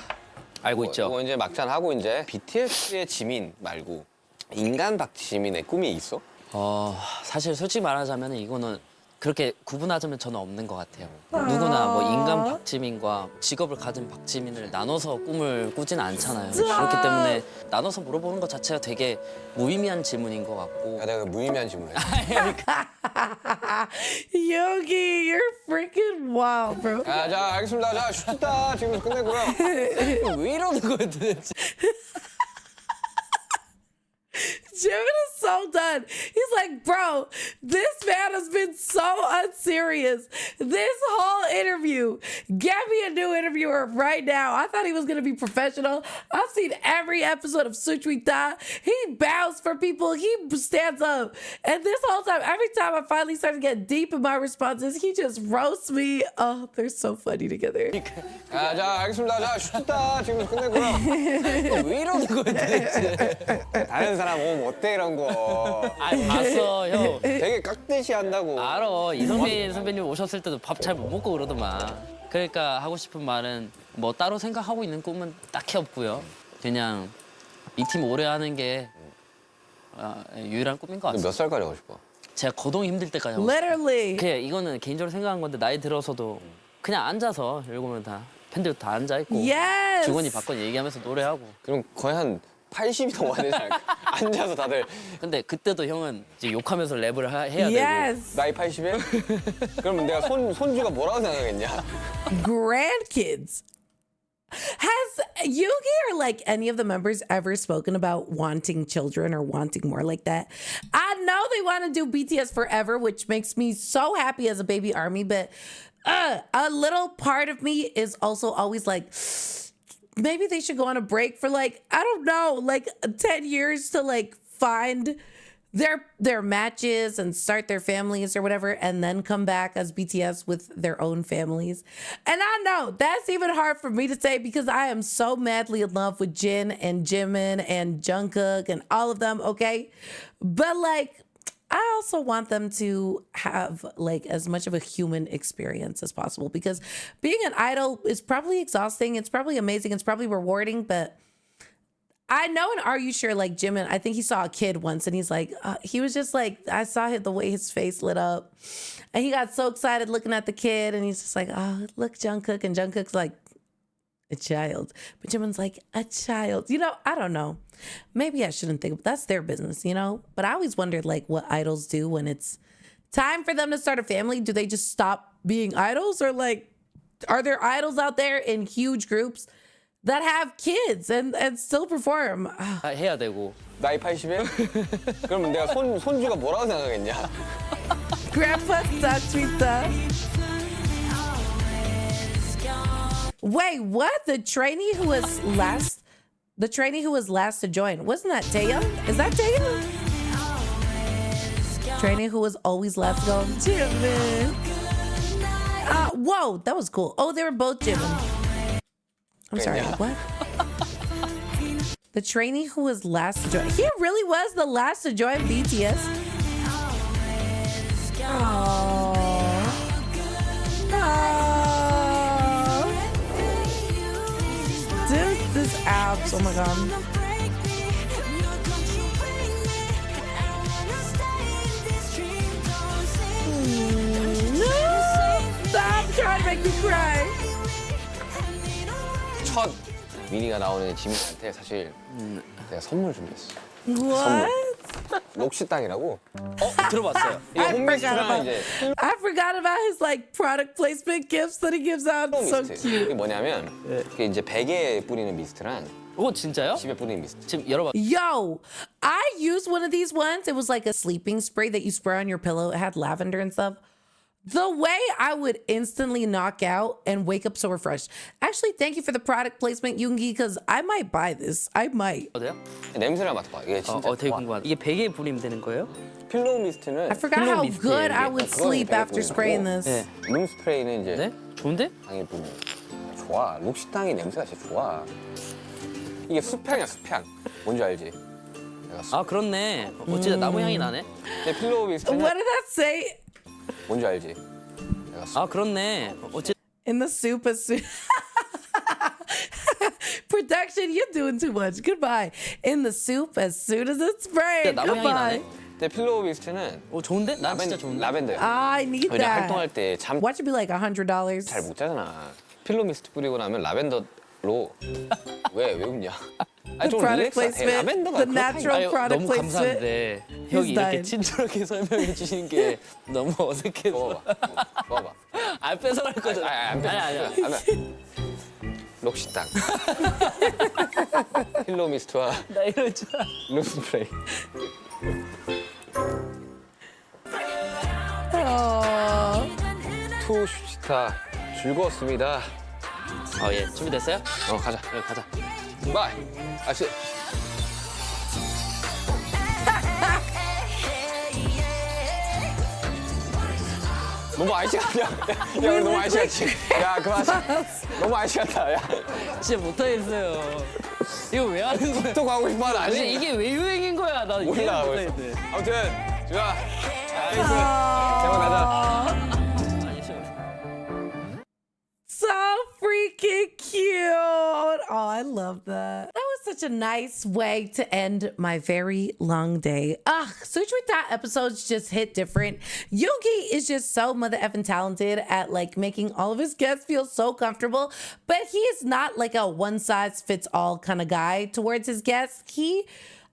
알고 있죠. 이거 이제 막잔 하고 이제 BTS의 지민 말고 인간 박지민의 꿈이 있어? 사실 솔직히 말하자면 이거는 그렇게 구분하자면 저는 없는 것 같아요. 누구나 뭐 인간 박지민과 직업을 가진 박지민을 나눠서 꿈을 꾸진 않잖아요. 그렇기 때문에 나눠서 물어보는 것 자체가 되게 무의미한 질문인 것 같고. 야, 내가 무의미한 질문을 Yogi, you're freaking wild, bro. 자, 알겠습니다. 자, 슈다 지금 끝내고요. 왜 이러는 거예요 도대체? Jimin is so done. He's like, bro, this man has been so unserious this whole interview. Get me a new interviewer right now. I thought he was going to be professional. I've seen every episode of *ｓоциальsl. He bows for people. He stands up. And this whole time, every time I finally start to get deep in my responses, he just roasts me. Oh, they're so funny together. 자, 알겠습니다. 자, 슈다 지금 끝내고요. 왜 이러는 거예요 도대체? 다른 사람 오면 어때 이런 거. 아니 봤어 형. 되게 깍듯이 한다고. 알아. 이성민 선배님 오셨을 때도 밥 잘 못 먹고 그러더만. 그러니까 하고 싶은 말은 뭐 따로 생각하고 있는 꿈은 딱히 없고요. 그냥 이 팀 오래 하는 게 유일한 꿈인 것 같습니다. 몇 살까지 하고 싶어? 제가 거동이 힘들 때까지 하고 싶어요. Literally. 그냥 이거는 개인적으로 생각한 건데 나이 들어서도 그냥 앉아서 읽으면 다 팬들 다 앉아 있고 Yes. 주거니 받거니 얘기하면서 노래하고. 그럼 거의 한 80이 넘어야 되지 않을까? 앉아서 다들 근데 그때도 형은 이제 욕하면서 랩을 해야 되고. Yes. 나이 80에? 그러면 내가 손주가 뭐라고 생각하겠냐? Grandkids. Has Yogi or like any of the members ever spoken about wanting children or wanting more like that? I know they want to do BTS forever, which makes me so happy as a baby army, but a little part of me is also always like, maybe they should go on a break for like, I don't know, like 10 years to like find their matches and start their families or whatever, and then come back as BTS with their own families. And I know that's even hard for me to say because I am so madly in love with Jin and Jimin and Jungkook and all of them, okay? But like, I also want them to have like as much of a human experience as possible because being an idol is probably exhausting. It's probably amazing. It's probably rewarding, but I know in Are You Sure, like Jimin, I think he saw a kid once and he's like, he was just like, I saw the way his face lit up and he got so excited looking at the kid and he's just like, oh, look, Jungkook. And Jungkook's like, a child. But Jimin's like, a child. You know, I don't know. Maybe I shouldn't think, that's their business, you know? But I always wondered like what idols do when it's time for them to start a family. Do they just stop being idols or like, are there idols out there in huge groups that have kids and still perform? 해야 되고. 나이 80에? 그러면 내가 손주가 뭐라고 생각하겠냐? Grandpa Sachita. Wait, what? The trainee who was last to join. Wasn't that Taeyang? Is that Taeyang? Trainee who was always last to go. Jimin. Whoa, that was cool. Oh, they were both Jimin. I'm sorry, what? The trainee who was last to join. He really was the last to join BTS. Oh. Dude, this abs. Oh my god. No! Stop trying to make me cry. 첫 미니가 나오는 지민한테 사실 내가 선물 준비했어. What? 녹시땅이라고. 들어봤어요. 이게 홈미스트랑 이제 I forgot about his like product placement gifts that he gives out. So 미스트. cute. 이게 뭐냐면 이게 이제 베개에 뿌리는 미스트랑 진짜요? 집에 뿌리는 미스트. 지금 열어봐. Yo, I used one of these once. It was like a sleeping spray that you spray on your pillow. It had lavender and stuff. The way I would instantly knock out and wake up so refreshed. Actually, thank you for the product placement, Yoongi, because I might buy this. I might. 어때요? 냄새를 맡아봐. 이게 진짜 되게 좋아. 궁금하다. 이게 베개에 뿌리면 되는 거예요? 필로우 미스트는 I forgot how mist, good yeah, I would 그거는 sleep 되게 after 뿌리는 spraying 거고. this. 네. 룸 스프레이는 이제 네? 좋은데? 방에 뿌리면 좋아. 녹시땅이 냄새가 진짜 좋아. 이게 수평이야, 수평. 뭔지 알지? 내가 아 그렇네. 진짜 나무 향이 나네. 내 필로우 미스트는 What did that say? 뭔지 알지? 내가 아 그렇네. In the soup as soon. Production, you're doing too much. Goodbye. In the soup as soon as it's sprayed. 나무 향이 Goodbye. 나네. 근데 필로우 미스트는 좋은데? 난 진짜 좋은데. 라벤더야. I need 왜냐 that. 활동할 때 잠 잘 Watch it be like $100. 못 자잖아. 필로우 미스트 뿌리고 나면 라벤더로 왜 웃냐? 아니 좀 Product 릴렉스해. placement, 라벤더가 the 그렇다니까. natural product 너무 placement. 감사한데 He's 형이 이렇게 dying. 친절하게 설명해 주시는 게 너무 어색해서. 먹어봐. 안 뺏어갈 거잖아. 아니야. 록시땅. 필로우 미스트와 나 이럴 줄 알아. 룸스프레이. 투 슈스타 즐거웠습니다. 예. 준비됐어요? 가자. 그래, 가자. 바이. 아시. 너무 아이씨 같냐? 야, 우리 너무 아이씨 같지? 야, 그만. 너무 아이씨 같다. 야, 진짜 못하겠어요. 이거 왜 하는 거야? 또 가고 싶어 하는 아니, 아니? 이게 왜 유행인 거야? 나 이해 몰라. 못하겠네. 아무튼, 좋아. 나이스. 대박 나자. So freaking cute. Oh, I love that. That was such a nice way to end my very long day. Suchwita episodes just hit different. Yoongi is just so mother effing talented at like making all of his guests feel so comfortable, but he is not like a one size fits all kind of guy towards his guests.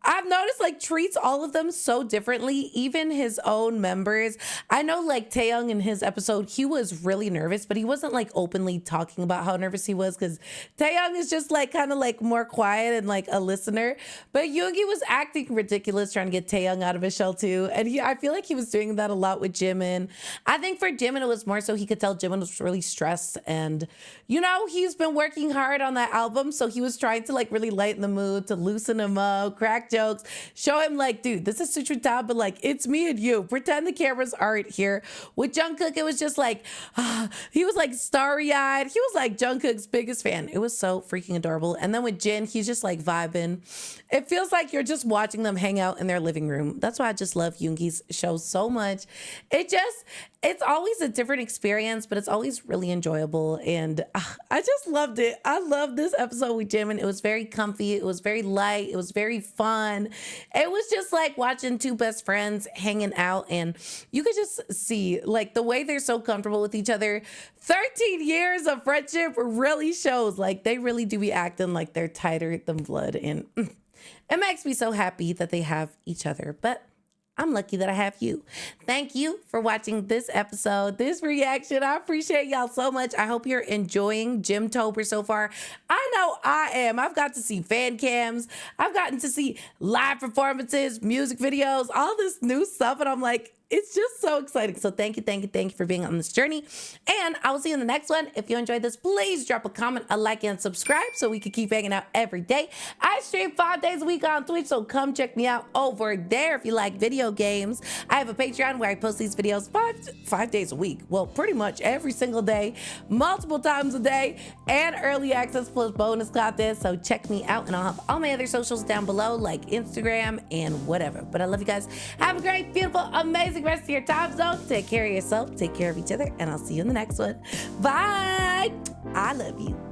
I've noticed like treats all of them so differently, even his own members. I know like Taeyong in his episode, he was really nervous, but he wasn't like openly talking about how nervous he was because Taeyong is just like kind of like more quiet and like a listener. But Yoongi was acting ridiculous trying to get Taeyong out of his shell too. And I feel like he was doing that a lot with Jimin. I think for Jimin, it was more so he could tell Jimin was really stressed. And, you know, he's been working hard on that album. So he was trying to like really lighten the mood, to loosen him up, crack jokes, show him like, dude, this is Suchwita, but like, it's me and you. Pretend the cameras aren't here. With Jungkook, it was just like, he was like starry-eyed. He was like Jungkook's biggest fan. It was so freaking adorable. And then with Jin, he's just like vibing. It feels like you're just watching them hang out in their living room. That's why I just love Yoongi's show so much. It's always a different experience, but it's always really enjoyable. And I just loved it. I loved this episode with Jimin. It was very comfy. It was very light. It was very fun. It was just like watching two best friends hanging out. And you could just see like the way they're so comfortable with each other. 13 years of friendship really shows like they really do be acting like they're tighter than blood. And it makes me so happy that they have each other. But I'm lucky that I have you. Thank you for watching this episode, this reaction. I appreciate y'all so much. I hope you're enjoying Gymtober so far. I know I am. I've got to see fan cams. I've gotten to see live performances, music videos, all this new stuff. And I'm like, it's just so exciting. So thank you for being on this journey. And I will see you in the next one. If you enjoyed this, please drop a comment, a like, and subscribe so we can keep hanging out every day. I stream 5 days a week on Twitch, so come check me out over there if you like video games. I have a Patreon where I post these videos five days a week. Well, pretty much every single day, multiple times a day, and early access plus bonus content. So check me out, and I'll have all my other socials down below, like Instagram and whatever. But I love you guys. Have a great, beautiful, amazing rest of your time zone. Take care of yourself, take care of each other, and I'll see you in the next one. Bye. I love you.